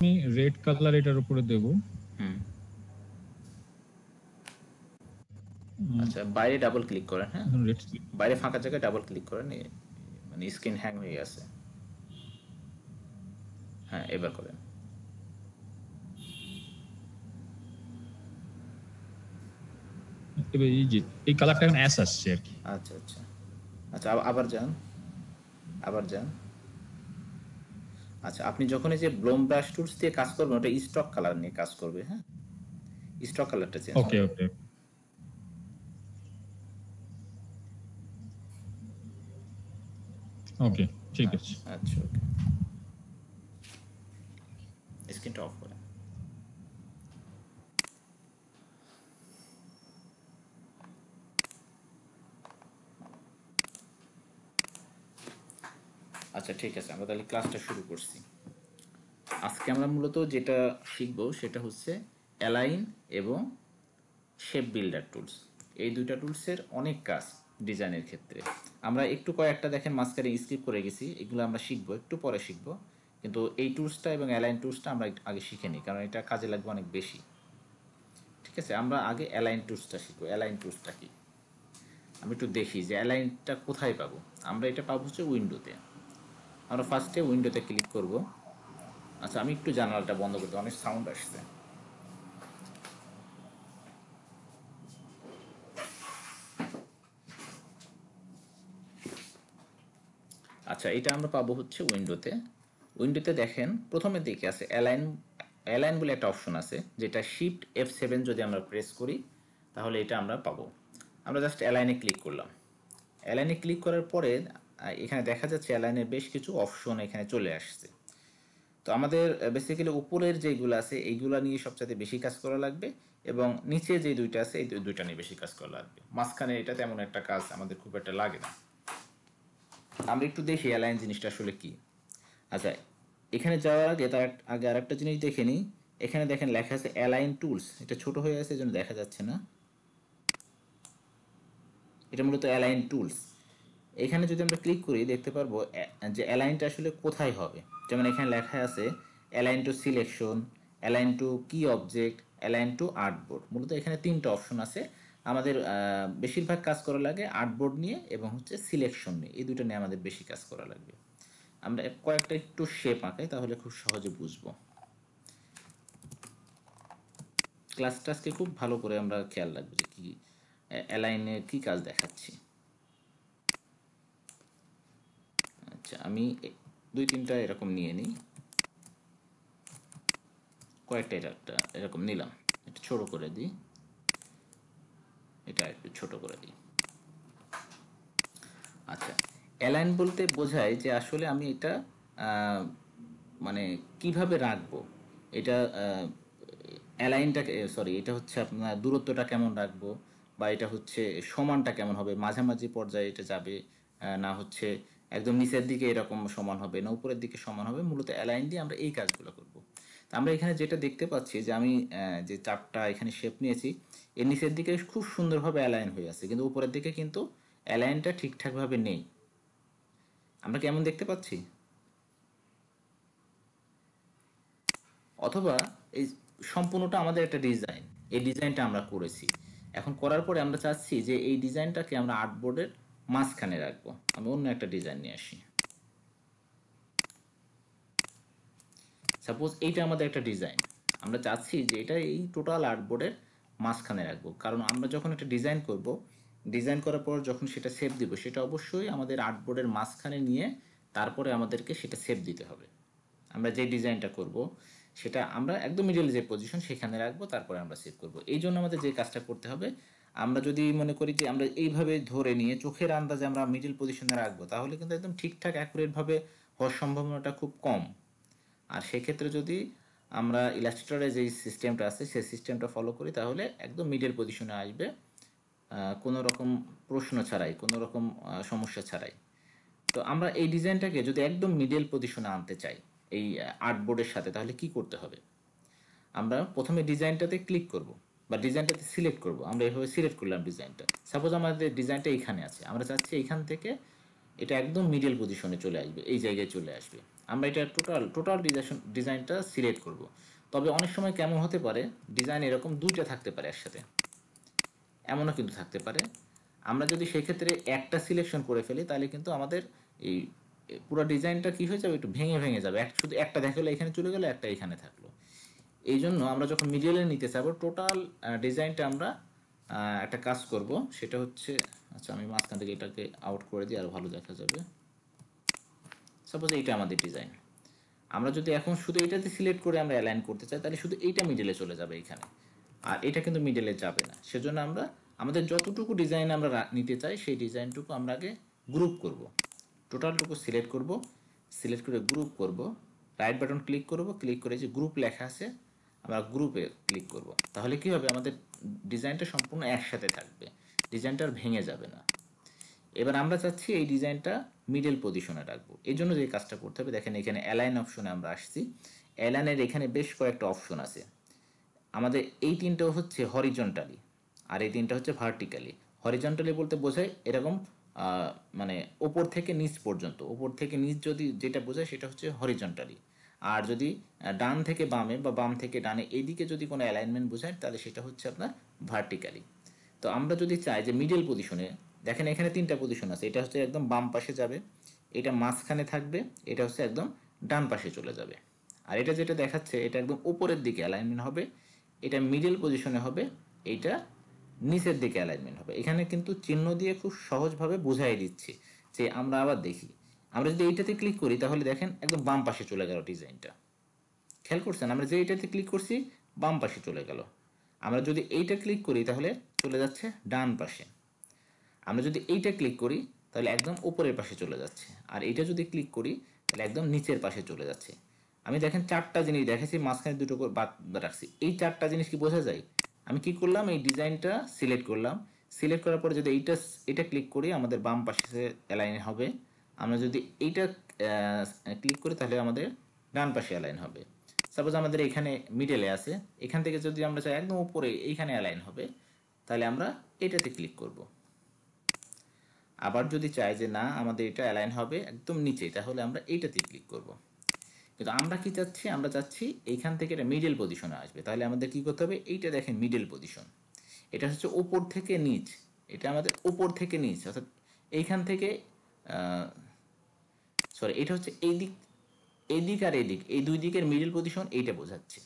আমি red colour এটার উপরে দেব। আচ্ছা, বাইরে ডাবল ক্লিক করেন। হ্যাঁ, বাইরে ফাঁকা জায়গায় ডাবল ক্লিক করেন, মানে স্ক্রিন হ্যাং হয়ে গেছে। হ্যাঁ, এবার করেন। এই কালারটা এখন অ্যাশ আসছে আর কি। আচ্ছা আচ্ছা আচ্ছা, আবার যান, আবার যান। আচ্ছা, আপনি যখন এই যে ব্লোম ব্রাশ টুলস দিয়ে কাজ করবেন, ওটা স্টক কালার নিয়ে কাজ করবে। হ্যাঁ, স্টক কালারটা চেঞ্জ ওকে করেন। ওকে ওকে, ঠিক আছে। আচ্ছা, ওকে, স্ক্রিনটা অফ করেন। আচ্ছা, ঠিক আছে, আমরা তাহলে ক্লাসটা শুরু করছি। আজকে আমরা মূলত যেটা শিখবো সেটা হচ্ছে অ্যালাইন এবং শেপ বিল্ডার টুলস। এই দুইটা টুলসের অনেক কাজ ডিজাইনের ক্ষেত্রে। আমরা একটু কয়েকটা দেখেন মাঝখানে স্কিপ করে গেছি, এগুলো আমরা শিখবো, একটু পরে শিখবো। কিন্তু এই টুলসটা এবং অ্যালাইন টুলসটা আমরা আগে শিখে নিই, কারণ এটা কাজে লাগবে অনেক বেশি। ঠিক আছে, আমরা আগে অ্যালাইন টুলসটা শিখবো। অ্যালাইন টুলসটা কি আমি একটু দেখি যে অ্যালাইনটা কোথায় পাবো। আমরা এটা পাবো হচ্ছে উইন্ডোতে। আমরা ফার্স্টে উইন্ডোতে ক্লিক করব। আচ্ছা, আমি একটু জানালাটা বন্ধ করতে, অনেক সাউন্ড আসছে। আচ্ছা, এটা আমরা পাবো হচ্ছে উইন্ডোতে। উইন্ডোতে দেখেন প্রথমের দিকে আছে অ্যালাইন। অ্যালাইন বলে একটা অপশন আছে, যেটা শিফট F7 যদি আমরা প্রেস করি তাহলে এটা আমরা পাবো। আমরা জাস্ট অ্যালাইনে ক্লিক করলাম। অ্যালাইনে ক্লিক করার পরে এখানে দেখা যাচ্ছে অ্যালাইনের বেশ কিছু অপশন এখানে চলে আসছে। তো আমাদের বেসিক্যালি উপরের যেগুলো আছে এইগুলো নিয়ে সবচেয়ে বেশি কাজ করা লাগবে, এবং নিচে যে দুইটা আছে এই দুইটা নিয়ে বেশি কাজ করা লাগবে। মাঝখানে এটা তেমন একটা কাজ আমাদের খুব একটা লাগে না। আমরা একটু দেখি অ্যালাইন জিনিসটা আসলে কি। আচ্ছা, এখানে যাওয়ার আগে তার আগে আর একটা জিনিস দেখে নিই। এখানে দেখেন লেখা আছে অ্যালাইন টুলস, এটা ছোট হয়ে আছে এই জন্য দেখা যাচ্ছে না। এটা মূলত অ্যালাইন টুলস। এখানে যদি আমরা ক্লিক করি দেখতে পারবো যে অ্যালাইনটা আসলে কোথায় হবে। যেমন এখানে লেখা আছে align two selection, align two কি অবজেক্ট, অ্যালাইন টু আর্টবোর্ড। মূলত এখানে তিনটা অপশন আছে। আমাদের বেশিরভাগ কাজ করা লাগে আর্টবোর্ড নিয়ে এবং হচ্ছে সিলেকশন নিয়ে, এই দুটো নিয়ে আমাদের বেশি কাজ করা লাগবে। আমরা কয়েকটা একটু শেপ আঁকাই তাহলে খুব সহজে বুঝবো। ক্লাসটা আজকে খুব ভালো করে আমরা খেয়াল রাখবো যে কি অ্যালাইনে কি কাজ দেখাচ্ছি। আচ্ছা, আমি দুই তিনটা এরকম নিয়ে নিই, কয়েকটা একটা এরকম নিলাম। একটু ছোট করে দিই, এটা একটু ছোট করে দিই। আচ্ছা, অ্যালাইন বলতে বোঝায় যে আসলে আমি এটা মানে কিভাবে রাখবো। এটা অ্যালাইনটাকে, সরি, এটা হচ্ছে আপনার দূরত্বটা কেমন রাখবো, বা এটা হচ্ছে সমানটা কেমন হবে, মাঝামাঝি পর্যায়ে এটা যাবে, না হচ্ছে একদম নিচের দিকে এরকম সমান হবে, না উপরের দিকে সমান হবে। মূলত অ্যালাইন দিয়ে আমরা এই কাজগুলো করব। আমরা এখানে যেটা দেখতে পাচ্ছি যে আমি যে চারটা এখানে শেপ নিয়েছি, এর নিচের দিকে খুব সুন্দরভাবে অ্যালাইন হয়ে আছে, কিন্তু উপরের দিকে কিন্তু অ্যালাইনটা ঠিকঠাকভাবে নেই। আমরা কেমন দেখতে পাচ্ছি? অথবা এই সম্পূর্ণটা আমাদের একটা ডিজাইন, এই ডিজাইনটা আমরা করেছি। এখন করার পরে আমরা চাচ্ছি যে এই ডিজাইনটাকে আমরা আর্টবোর্ডের মাঝখানে রাখবো। আমি অন্য একটা ডিজাইন নিয়ে আসি। সাপোজ এইটা আমাদের একটা ডিজাইন, আমরা চাচ্ছি যে এটা এই টোটাল আর্টবোর্ডের মাঝখানে রাখবো। কারণ আমরা যখন একটা ডিজাইন করব, ডিজাইন করার পর যখন সেটা সেভ দিব, সেটা অবশ্যই আমাদের আর্টবোর্ডের মাঝখানে নিয়ে তারপরে আমাদেরকে সেটা সেভ দিতে হবে। আমরা যে ডিজাইনটা করব সেটা আমরা একদম মিডল যে পজিশন সেখানে রাখবো, তারপরে আমরা সেভ করব। এই জন্য আমাদের যে কাজটা করতে হবে, আমরা যদি মনে করি যে আমরা এইভাবে ধরে নিয়ে চোখের আন্দাজে আমরা মিডল পজিশনে রাখবো, তাহলে কিন্তু একদম ঠিকঠাক অ্যাকুরেটভাবে হওয়ার সম্ভাবনাটা খুব কম। আর সেক্ষেত্রে যদি আমরা ইলাস্ট্রেটরে যেই সিস্টেমটা আছে সেই সিস্টেমটা ফলো করি তাহলে একদম মিডল পজিশনে আসবে, কোনো রকম প্রশ্ন ছাড়াই, কোনো রকম সমস্যা ছাড়াই। তো আমরা এই ডিজাইনটাকে যদি একদম মিডল পজিশনে আনতে চাই এই আর্টবোর্ডের সাথে, তাহলে কি করতে হবে? আমরা প্রথমে ডিজাইনটাতে ক্লিক করব বা ডিজাইনটাতে সিলেক্ট করব। আমরা এভাবে সিলেক্ট করলাম ডিজাইনটা। সাপোজ আমাদের ডিজাইনটা এইখানে আছে, আমরা চাচ্ছি এইখান থেকে এটা একদম মিডল পজিশনে চলে আসবে, এই জায়গায় চলে আসবে। আমরা এটা টোটাল ডিজাইনটা সিলেক্ট করব। তবে অনেক সময় কেমন হতে পারে, ডিজাইন এরকম দুইটা থাকতে পারে একসাথে, এমনও কিন্তু থাকতে পারে। আমরা যদি সেক্ষেত্রে একটা সিলেকশন করে ফেলি তাহলে কিন্তু আমাদের এই পুরো ডিজাইনটা কী হয়ে যাবে, একটু ভেঙে ভেঙে যাবে। শুধু একটা দেখা গেলো এখানে চলে গেলো, একটা এখানে থাকলো। এই জন্য আমরা যখন মিডিলে নিতে চাবো টোটাল ডিজাইনটা আমরা একটা কাজ করব, সেটা হচ্ছে, আচ্ছা আমি মাঝখান থেকে এটাকে আউট করে দিই, আরও ভালো দেখা যাবে। সাপোজ এইটা আমাদের ডিজাইন, আমরা যদি এখন শুধু এইটাতে সিলেক্ট করে আমরা অ্যালাইন করতে চাই তাহলে শুধু এইটা মিডলে চলে যাবে এখানে, আর এটা কিন্তু মিডলে যাবে না। সেজন্য আমরা আমাদের যতটুকু ডিজাইন আমরা নিতে চাই সেই ডিজাইনটুকু আমরা আগে গ্রুপ করব, টোটালটুকু সিলেক্ট করব, সিলেক্ট করে গ্রুপ করব, রাইট বাটন ক্লিক করব, ক্লিক করে যে গ্রুপ লেখা আছে আমরা গ্রুপে ক্লিক করব। তাহলে কি হবে, আমাদের ডিজাইনটা সম্পূর্ণ একসাথে থাকবে, ডিজাইনটা আর ভেঙে যাবে না। এবার আমরা চাচ্ছি এই ডিজাইনটা মিডল পজিশনে রাখবো। এই জন্য যে কাজটা করতে হবে, দেখেন এখানে অ্যালাইন অপশনে আমরা আসছি। অ্যালাইনের এখানে বেশ কয়েকটা অপশন আছে। আমাদের এই তিনটাও হচ্ছে হরিজন্টালি, আর এই তিনটা হচ্ছে ভার্টিক্যালি। হরিজন্টালি বলতে বোঝায় এরকম মানে ওপর থেকে নিচ পর্যন্ত, ওপর থেকে নিচ যদি যেটা বোঝায় সেটা হচ্ছে হরিজন্টালি। আর যদি ডান থেকে বামে বা বাম থেকে ডানে এইদিকে যদি কোনো অ্যালাইনমেন্ট বোঝায় তাহলে সেটা হচ্ছে আপনার ভার্টিক্যালি। তো আমরা যদি চাই যে মিডল পজিশনে, দেখেন এখানে তিনটা পজিশন আছে, এটা হচ্ছে একদম বাম পাশে যাবে, এটা মাঝখানে থাকবে, এটা হচ্ছে একদম ডান পাশে চলে যাবে। আর এটা যেটা দেখাচ্ছে এটা একদম উপরের দিকে অ্যালাইনমেন্ট হবে, এটা মিডল পজিশনে হবে, এইটা নিচের দিকে অ্যালাইনমেন্ট হবে। এখানে কিন্তু চিহ্ন দিয়ে খুব সহজভাবে বুঝাই দিচ্ছি। যে আমরা আবার দেখি, আমরা যদি এইটাতে ক্লিক করি তাহলে দেখেন একদম বাম পাশে চলে গেল ডিজাইনটা। খেয়াল করছেন, আমরা যে এইটাতে ক্লিক করছি বাম পাশে চলে গেল। আমরা যদি এইটা ক্লিক করি তাহলে চলে যাচ্ছে ডান পাশে। আমরা যদি এইটা ক্লিক করি তাহলে একদম উপরের পাশে চলে যাচ্ছে, আর এইটা যদি ক্লিক করি তাহলে একদম নিচের পাশে চলে যাচ্ছে। আমি দেখেন চারটা জিনিস দেখেছি, মাঝখানে দুটো করে বাদ রাখছি। এই চারটা জিনিস কি বোঝা যায়? আমি কি করলাম, এই ডিজাইনটা সিলেক্ট করলাম, সিলেক্ট করার পরে যদি এটা ক্লিক করি আমাদের বাম পাশে অ্যালাইন হবে। আমরা যদি এইটা ক্লিক করি তাহলে আমাদের ডান পাশে অ্যালাইন হবে। সাপোজ আমাদের এখানে মিডলে আছে, এখান থেকে যদি আমরা চাই একদম উপরে এইখানে অ্যালাইন হবে তাহলে আমরা এটাতে ক্লিক করব। আবার যদি চাই যে না আমাদের এটা অ্যালাইন হবে একদম নিচে তাহলে আমরা এইটাতে ক্লিক করব। কিন্তু আমরা কি চাচ্ছি, আমরা চাচ্ছি এইখান থেকে এটা মিডল পজিশনে আসবে। তাহলে আমাদের কি করতে হবে, এইটা দেখেন মিডল পজিশন, এটা হচ্ছে ওপর থেকে নিচ, এটা আমাদের ওপর থেকে নিচ, অর্থাৎ এইখান থেকে সরি এটা হচ্ছে এই দিক, এই দিক আর এই দিক, এই দুই দিকের মিডল পজিশন এইটা বোঝাচ্ছে।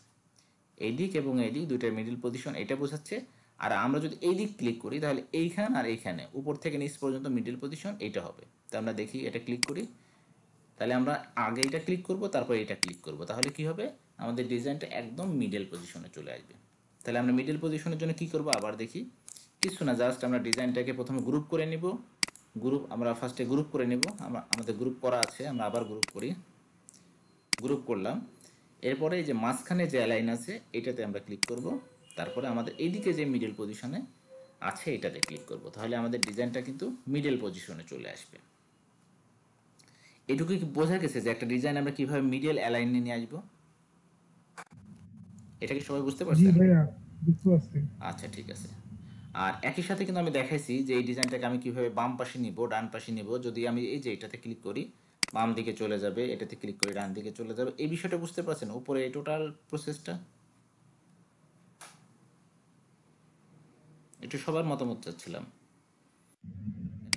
এই দিক এবং এই দিক দুইটার মিডল পজিশন এটা বোঝাচ্ছে। আর আমরা যদি এই দিক ক্লিক করি তাহলে এইখান আর এইখানে উপর থেকে নিচ পর্যন্ত মিডল পজিশন এইটা হবে। তো আমরা দেখি এটা ক্লিক করি, তাহলে আমরা আগে এটা ক্লিক করব তারপর এটা ক্লিক করব, তাহলে কি হবে, আমাদের ডিজাইনটা একদম মিডল পজিশনে চলে আসবে। তাহলে আমরা মিডল পজিশনের জন্য কি করব আবার দেখি, কিছু না, জাস্ট আমরা ডিজাইনটাকে প্রথমে গ্রুপ করে নিব। আমরা ফার্স্টে গ্রুপ করে নিব, আমাদের গ্রুপ করা আছে, আমরা আবার গ্রুপ করি, গ্রুপ করলাম। এরপরে এই যে মাঝখানে যে অ্যালাইন আছে এটাতে আমরা ক্লিক করব, তারপরে আমাদের এইদিকে যে মিডল পজিশনে আছে এটাতে ক্লিক করব, তাহলে আমাদের ডিজাইনটা কিন্তু মিডল পজিশনে চলে আসবে। এটুকু কি বোঝা গেছে যে একটা ডিজাইন আমরা কিভাবে মিডল অ্যালাইনে নিয়ে আসবো? এটা কি সবাই বুঝতে জি পারছেন? ভাইয়া, বুঝতে পারছি। আচ্ছা ঠিক আছে। আর একই সাথে কিন্তু আমি দেখাইছি যে এই ডিজাইনটাকে আমি কিভাবে বাম পাশে নিব, ডান পাশে নিব। যদি আমি এই যে এটাতে ক্লিক করি বাম দিকে চলে যাবে, এটাতে ক্লিক করি ডান দিকে চলে যাবে। এই বিষয়টা বুঝতে পারছেন উপরে এই টোটাল প্রসেসটা? একটু সবার মতামত চাচ্ছিলাম।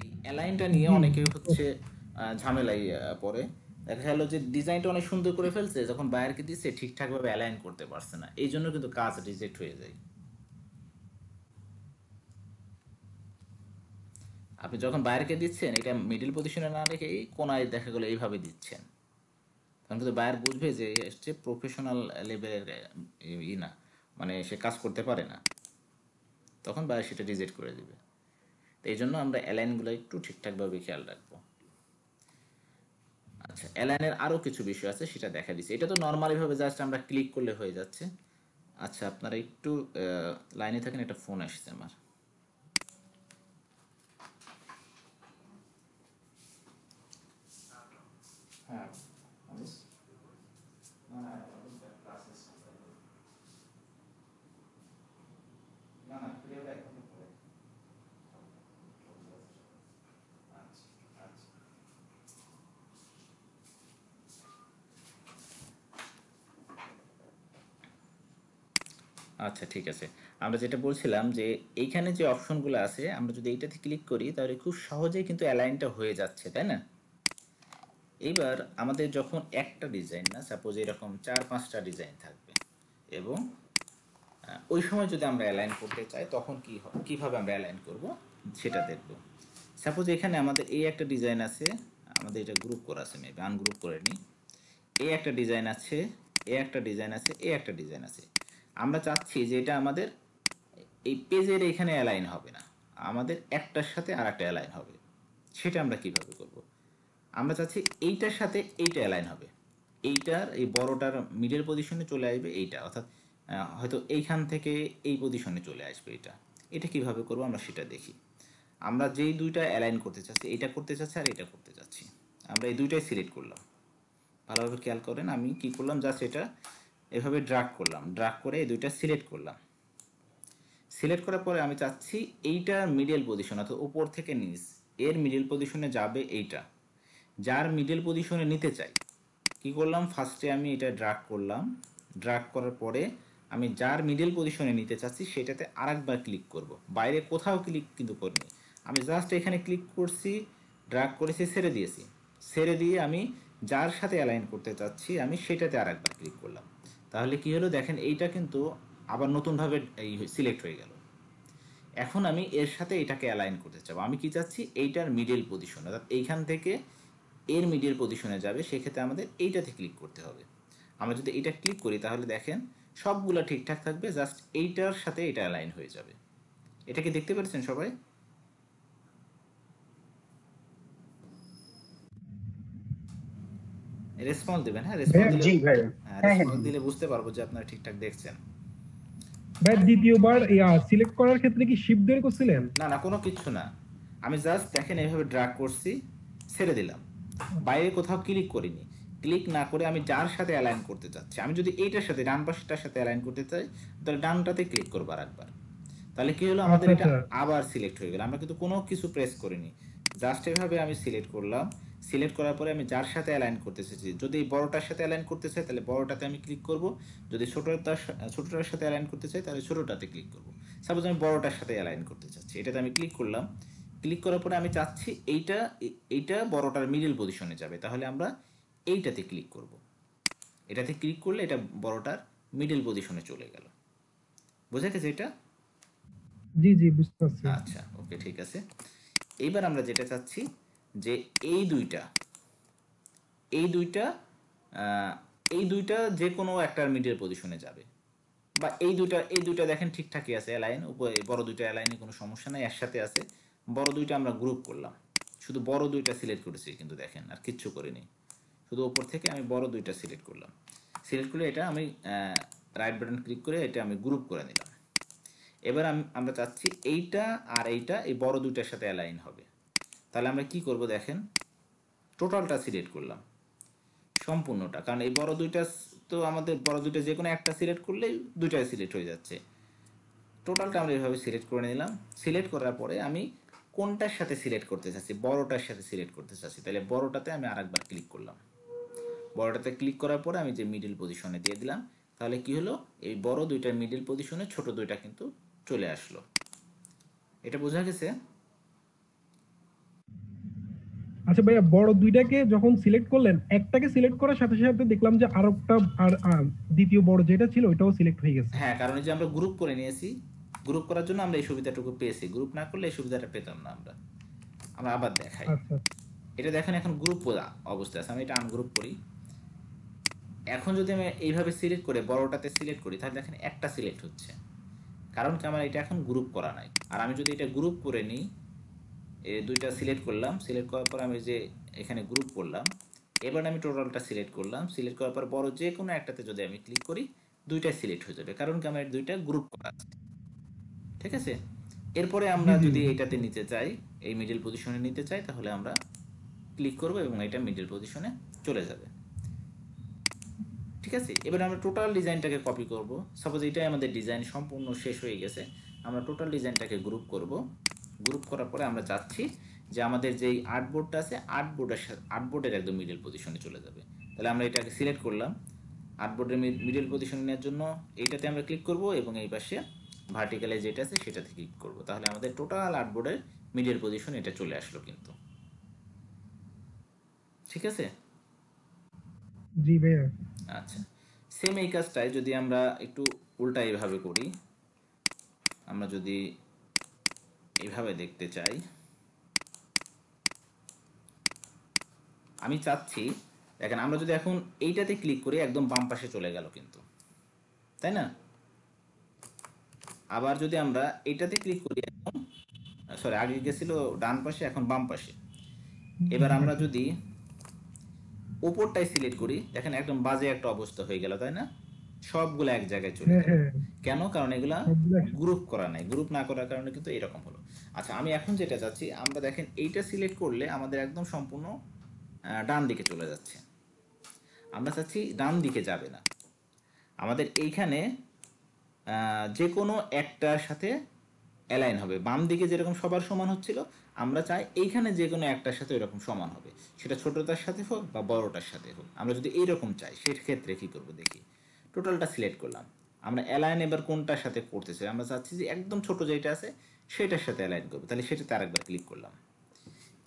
এই অ্যালাইনটা নিয়ে জি, অনেকে বুঝতে হচ্ছে পারছি। ঝামেলায় পড়ে। দেখা গেল যে ডিজাইনটা অনেক সুন্দর করে ফেলছে, যখন বায়ারকে দিচ্ছে ঠিকঠাকভাবে অ্যালাইন করতে পারছে না, এই জন্য কিন্তু কাজ রিজেক্ট হয়ে যায়। আপনি যখন বায়ারকে দিচ্ছেন এটা মিডল পজিশনে না রেখে এই কোনায় দেখা গেলো এইভাবে দিচ্ছেন, তখন কিন্তু বায়ার বুঝবে যে হচ্ছে প্রফেশনাল লেভেলের না, মানে সে কাজ করতে পারে না, তখন বায়ার সেটা রিজেক্ট করে দেবে। তো এই জন্য আমরা অ্যালাইনগুলো একটু ঠিকঠাকভাবে খেয়াল রাখবো। আচ্ছা, অ্যালাইনের আরও কিছু বিষয় আছে সেটা দেখা দিচ্ছে। এটা তো নর্মালিভাবে জাস্ট আমরা ক্লিক করলে হয়ে যাচ্ছে। আচ্ছা আপনারা একটু লাইনে থাকেন, একটা ফোন আসছে আমার। হ্যাঁ না না আচ্ছা আচ্ছা আচ্ছা ঠিক আছে। আমরা যেটা বলছিলাম যে এইখানে যে অপশনগুলো আছে আমরা যদি এইটাতে ক্লিক করি তাহলে খুব সহজেই কিন্তু অ্যালাইনটা হয়ে যাচ্ছে, তাই না? এইবার আমাদের যখন একটা ডিজাইন না, সাপোজ এরকম 4-5টা ডিজাইন থাকবে এবং ওই সময় যদি আমরা অ্যালাইন করতে চাই তখন কিভাবে আমরা অ্যালাইন করব সেটা দেখব। সাপোজ এখানে আমাদের এই একটা ডিজাইন আছে, আমাদের এটা গ্রুপ করা আছে, মেবি আনগ্রুপ করে নিই। এই একটা ডিজাইন আছে, এ একটা ডিজাইন আছে, এ একটা ডিজাইন আছে। আমরা চাচ্ছি যে এটা আমাদের এই পেজের এখানে অ্যালাইন হবে না, আমাদের একটার সাথে আর একটা অ্যালাইন হবে। সেটা আমরা কিভাবে করব? আমরা চাচ্ছি এইটার সাথে এইটা অ্যালাইন হবে, এইটার এই বড়টার মিডল পজিশনে চলে আসবে এইটা, অর্থাৎ হয়তো এইখান থেকে এই পজিশনে চলে আসবে এটা। এটা কিভাবে করব আমরা সেটা দেখি। আমরা যেই দুইটা অ্যালাইন করতে চাচ্ছি, এইটা করতে চাচ্ছি আর এটা করতে চাচ্ছি, আমরা এই দুইটাই সিলেক্ট করলাম। ভালোভাবে খেয়াল করেন, আমি কি করলাম, জাস্ট এটা এভাবে ড্রাগ করলাম, ড্রাগ করে এই দুইটা সিলেক্ট করলাম। সিলেক্ট করার পরে আমি চাচ্ছি এইটার মিডল পজিশন, অর্থাৎ উপর থেকে নিচ এর মিডল পজিশনে যাবে এইটা। যার মিডল পজিশনে নিতে চাই কি করলাম, ফার্স্টে আমি এটা ড্রাগ করলাম, ড্রাগ করার পরে আমি যার মিডল পজিশনে নিতে চাচ্ছি সেটাতে আরেকবার ক্লিক করব, বাইরে কোথাও ক্লিক কিন্তু করিনি, আমি জাস্ট এখানে ক্লিক করছি, ড্রাগ করেছি, ছেড়ে দিয়েছি, ছেড়ে দিয়ে আমি যার সাথে অ্যালাইন করতে চাচ্ছি আমি সেটাতে আরেকবার ক্লিক করলাম। তাহলে কি হলো দেখেন, এইটা কিন্তু আবার নতুনভাবে এই সিলেক্ট হয়ে গেল। এখন আমি এর সাথে এটাকে অ্যালাইন করতে চাবো, আমি কি চাচ্ছি এইটার মিডল পজিশন, অর্থাৎ এইখান থেকে এর মিডল পজিশনে যাবে, সেক্ষেত্রে আমাদের এইটাতে ক্লিক করতে হবে। আমরা যদি এটা ক্লিক করি তাহলে দেখেন সবগুলো ঠিকঠাক থাকবে, জাস্ট এইটার সাথে এটা অ্যালাইন হয়ে যাবে। এটা কি দেখতে পাচ্ছেন সবাই? রেসপন্স দেবেন, হ্যাঁ রেসপন্স ভাইয়া দিলে, জি ভাইয়া। হ্যাঁ হ্যাঁ হ্যাঁ রেসপন্স জি। দিলে বুঝতে পারবো যে আপনারা ঠিকঠাক দেখছেন। ভাই দ্বিতীয়বার সিলেক্ট করার ক্ষেত্রে কি শিফট ধরে করছিলেন? না না, কোনো কিছু না, আমি জাস্ট দেখেন এইভাবে ড্র্যাগ করছি, ছেড়ে দিলাম, বাইরে কোথাও ক্লিক করিনি। ক্লিক না করে আমি যার সাথে অ্যালাইন করতে চাচ্ছি, আমি যদি এইটার সাথে ডান পাশটার সাথে অ্যালাইন করতে চাই তাহলে ডানটাতে ক্লিক করবো আর একবার। তাহলে কি হলো, আমাদের আচ্ছা এটা আচ্ছা আবার সিলেক্ট হয়ে গেল, আমরা কিন্তু কোনো কিছু প্রেস করিনি, জাস্ট এভাবে আমি সিলেক্ট করলাম। সিলেক্ট করার পরে আমি যার সাথে অ্যালাইন করতে চাইছি, যদি এই বড়টার সাথে অ্যালাইন করতে চাই তাহলে বড়টাতে আমি ক্লিক করব, যদি ছোটটার সাথে অ্যালাইন করতে চাই তাহলে ছোটটাতে ক্লিক করব। সাপোজ আমি বড়টার সাথে অ্যালাইন করতে চাচ্ছি, এটাতে আমি ক্লিক করলাম। ক্লিক করার পরে আমি চাচ্ছি এইটা বড়টার মিডল পজিশনে যাবে, তাহলে আমরা এইটাতে ক্লিক করব। এটাতে ক্লিক করলে এটা বড়টার মিডল পজিশনে চলে গেল। বোঝা গেছে এটা? জি জি বুঝতে পারছি। আচ্ছা ওকে ঠিক আছে। এইবার আমরা যেটা চাচ্ছি যে এই দুইটা এই দুইটা আহ, এই দুইটা যে কোনো একটার মিডল পজিশনে যাবে, বা এই দুইটা দেখেন ঠিকঠাকই আছে অ্যালাইন, উপরে বড় দুইটা অ্যালাইনে কোনো সমস্যা নাই, একসাথে আছে। বড় দুইটা আমরা গ্রুপ করলাম, শুধু বড় দুইটা সিলেক্ট করেছি কিন্তু দেখেন আর কিচ্ছু করিনি, শুধু উপর থেকে আমি বড় দুইটা সিলেক্ট করলাম। সিলেক্ট করে এটা আমি রাইট বাটন ক্লিক করে এটা আমি গ্রুপ করে নিলাম। এবার আমরা চাচ্ছি এইটা আর এইটা এই বড় দুইটার সাথে অ্যালাইন হবে। তাহলে আমরা কি করব দেখেন, টোটালটা সিলেক্ট করলাম, সম্পূর্ণটা, কারণ এই বড় দুইটা তো আমাদের বড় দুইটা যে কোনো একটা সিলেক্ট করলেই দুইটাই সিলেক্ট হয়ে যাচ্ছে। টোটালটা আমরা এভাবে সিলেক্ট করে নিলাম। সিলেক্ট করার পরে আমি কোনটার সাথে সিলেক্ট করতে চাচ্ছি, বড়টার সাথে সিলেক্ট করতে চাচ্ছি, তাহলে বড়টাতে আমি আরেকবার ক্লিক করলাম। বড়টাতে ক্লিক করার পরে আমি যে মিডল পজিশনে দিয়ে দিলাম, তাহলে কি হলো, এই বড় দুইটার মিডল পজিশনে ছোট দুইটা কিন্তু চলে আসলো। এটা বোঝা গেছে? আচ্ছা ভাইয়া, বড় দুইটাকে যখন সিলেক্ট করলেন, একটাকে সিলেক্ট করার সাথে সাথে দেখলাম যে আরেকটা দ্বিতীয় বড় যেটা ছিল ওটাও সিলেক্ট হয়ে গেছে। হ্যাঁ, কারণ এই যে আমরা গ্রুপ করে নিয়েছি, গ্রুপ করার জন্য আমরা এই সুবিধাটুকু পেয়েছি, গ্রুপ না করলে এই সুবিধাটা পেতাম না আমরা। আমরা আবার দেখাই, আচ্ছা এটা দেখেন এখন গ্রুপ অবস্থা আছে, আমি এটা আনগ্রুপ করি। এখন যদি আমি এইভাবে সিলেক্ট করে বড়টাতে সিলেক্ট করি তাহলে দেখেন একটা সিলেক্ট হচ্ছে, কারণ কি আমার এটা এখন গ্রুপ করা নাই। আর আমি যদি এটা গ্রুপ করে নিই, এই দুইটা সিলেক্ট করলাম, সিলেক্ট করার পর আমি যে এখানে গ্রুপ করলাম, এবার আমি টোটালটা সিলেক্ট করলাম, সিলেক্ট করার পর বড় যে কোনো একটাতে যদি আমি ক্লিক করি দুইটা সিলেক্ট হয়ে যাবে, কারণ কি আমার দুইটা গ্রুপ করা আছে। ঠিক আছে? এরপরে আমরা জি জি যদি এইটাতে নিতে চাই, এই মিডল পজিশনে নিতে চাই, তাহলে আমরা ক্লিক করব এবং এটা মিডল পজিশনে চলে যাবে। ঠিক আছে? এবার আমরা টোটাল ডিজাইনটাকে কপি করব। সাপোজ এটাই আমাদের ডিজাইন সম্পূর্ণ শেষ হয়ে গেছে, আমরা টোটাল ডিজাইনটাকে গ্রুপ করব। গ্রুপ করার পরে আমরা চাচ্ছি যে আমাদের যেই আর্টবোর্ডটা আছে আর্টবোর্ডের একদম মিডল পজিশনে চলে যাবে। তাহলে আমরা এটাকে সিলেক্ট করলাম, আর্টবোর্ডের মিডল পজিশন নেওয়ার জন্য এইটাতে আমরা ক্লিক করব এবং এই পাশে ভার্টিক্যালে যেটা আছে সেটাতে ক্লিক করব, তাহলে আমাদের টোটাল আর্টবোর্ডের মিডল পজিশন এটা চলে আসলো কিন্তু। ঠিক আছে? জি ভাইয়া। আচ্ছা, সেম এই কাজটাই যদি আমরা একটু উল্টা এইভাবে করি, আমরা যদি এইভাবে দেখতে চাই, আমি চাচ্ছি দেখেন আমরা যদি এখন এইটাতে ক্লিক করি একদম বাম পাশে চলে গেল কিন্তু, তাই না? আবার যদি আমরা এইটাতে ক্লিক করি এখন, সরি আগে গেছিল ডান পাশে, এখন বাম পাশে। এবার আমরা যদি উপরটাই সিলেক্ট করি, দেখেন একদম বাজে একটা অবস্থা হয়ে গেল, তাই না? সবগুলো এক জায়গায় চলে হ্যাঁ গেল। হ্যাঁ, কেন? কারণ এগুলা সবগুলো একসাথে। গ্রুপ করা নাই, গ্রুপ না করার কারণে কিন্তু এরকম হলো। আচ্ছা, আমি এখন যেটা চাচ্ছি, আমরা দেখেন এইটা সিলেক্ট করলে আমাদের একদম সম্পূর্ণ ডান দিকে চলে যাচ্ছে। আমরা চাচ্ছি ডান দিকে যাবে না, আমাদের এইখানে যে কোনো একটার সাথে অ্যালাইন হবে। বাম দিকে যেরকম সবার সমান হচ্ছিল, আমরা চাই এইখানে যে কোনো একটার সাথে এরকম সমান হবে, সেটা ছোটটার সাথে হোক বা বড়টার সাথে হোক। আমরা যদি এইরকম চাই সেক্ষেত্রে কী করবো দেখি। টোটালটা সিলেক্ট করলাম, আমরা অ্যালাইন এবার কোনটার সাথে করতে চাই, আমরা চাচ্ছি যে একদম ছোট যেটা আছে সেটার সাথে অ্যালাইন করবো, তাহলে সেটাতে আরেকবার ক্লিক করলাম।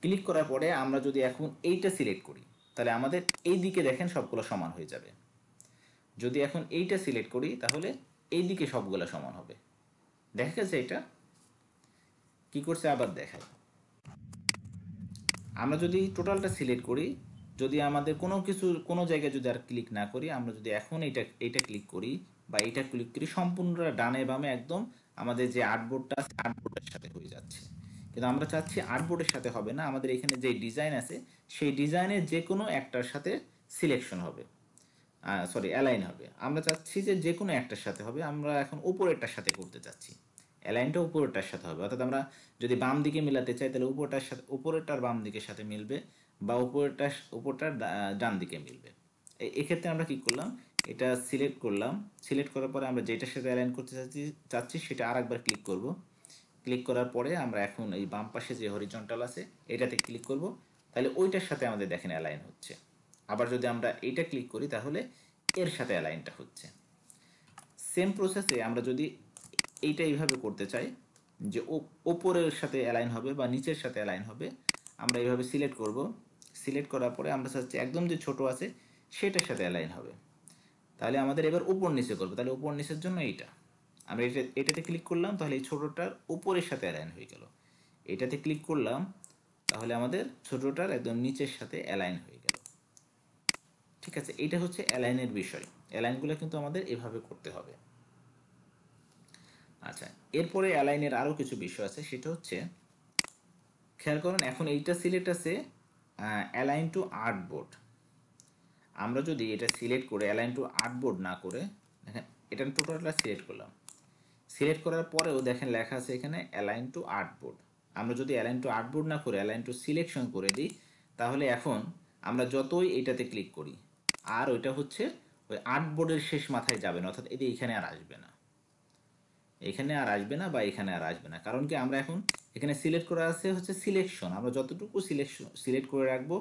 ক্লিক করার পরে আমরা যদি এখন এইটা সিলেক্ট করি, তাহলে আমাদের এই দিকে দেখেন সবগুলো সমান হয়ে যাবে। যদি এখন এইটা সিলেক্ট করি, তাহলে এই দিকে সবগুলো সমান হবে। দেখা গেছে এটা কি করছে, আবার দেখায়। আমরা যদি টোটালটা সিলেক্ট করি, যদি আমাদের কোনো কিছু কোনো জায়গায় যদি আর ক্লিক না করি, আমরা যদি এখন এইটা ক্লিক করি বা এইটা ক্লিক করি, সম্পূর্ণটা ডানে বামে একদম আমাদের যে আর্টবোর্ডটা আছে আর্টবোর্ডের সাথে হয়ে যাচ্ছে। কিন্তু আমরা চাচ্ছি আর্টবোর্ডের সাথে হবে না, আমাদের এখানে যে ডিজাইন আছে সেই ডিজাইনের যে কোনো একটার সাথে সিলেকশন হবে, সরি অ্যালাইন হবে। আমরা চাচ্ছি যে যে কোনো একটার সাথে হবে, আমরা এখন উপরেরটার সাথে করতে চাচ্ছি। অ্যালাইনটা উপরেরটার সাথে হবে, অর্থাৎ আমরা যদি বাম দিকে মিলাতে চাই তাহলে উপরটার সাথে উপরেরটার বাম দিকের সাথে মিলবে, বা উপরটার ডান দিকে মিলবে। এক্ষেত্রে আমরা কি করলাম, এটা সিলেক্ট করলাম। সিলেক্ট করার পরে আমরা যেটার সাথে অ্যালাইন করতে চাচ্ছি সেটা আরেকবার ক্লিক করব। ক্লিক করার পরে আমরা এখন এই বাম পাশে যে হরিজন্টাল আছে এটাতে ক্লিক করব, তাহলে ওইটার সাথে আমাদের দেখেন অ্যালাইন হচ্ছে। আবার যদি আমরা এইটা ক্লিক করি তাহলে এর সাথে অ্যালাইনটা হচ্ছে। সেম প্রসেসে আমরা যদি এইটা এইভাবে করতে চাই যে ওপরের সাথে অ্যালাইন হবে বা নিচের সাথে অ্যালাইন হবে, আমরা এইভাবে সিলেক্ট করব। সিলেক্ট করার পরে আমরা চাচ্ছি একদম যে ছোট আছে সেটার সাথে অ্যালাইন হবে, তাহলে আমাদের এবার উপর নিচে করবো, তাহলে উপর নিচের জন্য এইটা আমরা এটাতে ক্লিক করলাম, তাহলে এই ছোটোটার উপরের সাথে অ্যালাইন হয়ে গেল। এটাতে ক্লিক করলাম, তাহলে আমাদের ছোটোটার একদম নিচের সাথে অ্যালাইন হয়ে গেল। ঠিক আছে, এইটা হচ্ছে অ্যালাইনের বিষয়। অ্যালাইনগুলো কিন্তু আমাদের এভাবে করতে হবে। আচ্ছা, এরপরে অ্যালাইনের আরও কিছু বিষয় আছে, সেটা হচ্ছে খেয়াল করুন, এখন এইটা সিলেক্ট আছে অ্যালাইন টু আর্টবোর্ড। আমরা যদি এটা সিলেক্ট করে অ্যালাইন টু আর্টবোর্ড না করে, দেখেন এটা টোটালটা সিলেক্ট করলাম। সিলেক্ট করার পরেও দেখেন লেখা আছে এখানে অ্যালাইন টু আর্টবোর্ড। আমরা যদি অ্যালাইন টু আর্টবোর্ড না করে অ্যালাইন টু সিলেকশন করে দিই, তাহলে এখন আমরা যতই এটাতে ক্লিক করি আর ওইটা হচ্ছে ওই আর্টবোর্ডের শেষ মাথায় যাবে না, অর্থাৎ এটি এখানে আর আসবে না, এখানে আর আসবে না বা এখানে আর আসবে না। কারণ কি, আমরা এখন এখানে সিলেক্ট করা আছে হচ্ছে সিলেকশন, আমরা যতটুকু সিলেক্ট করে রাখবো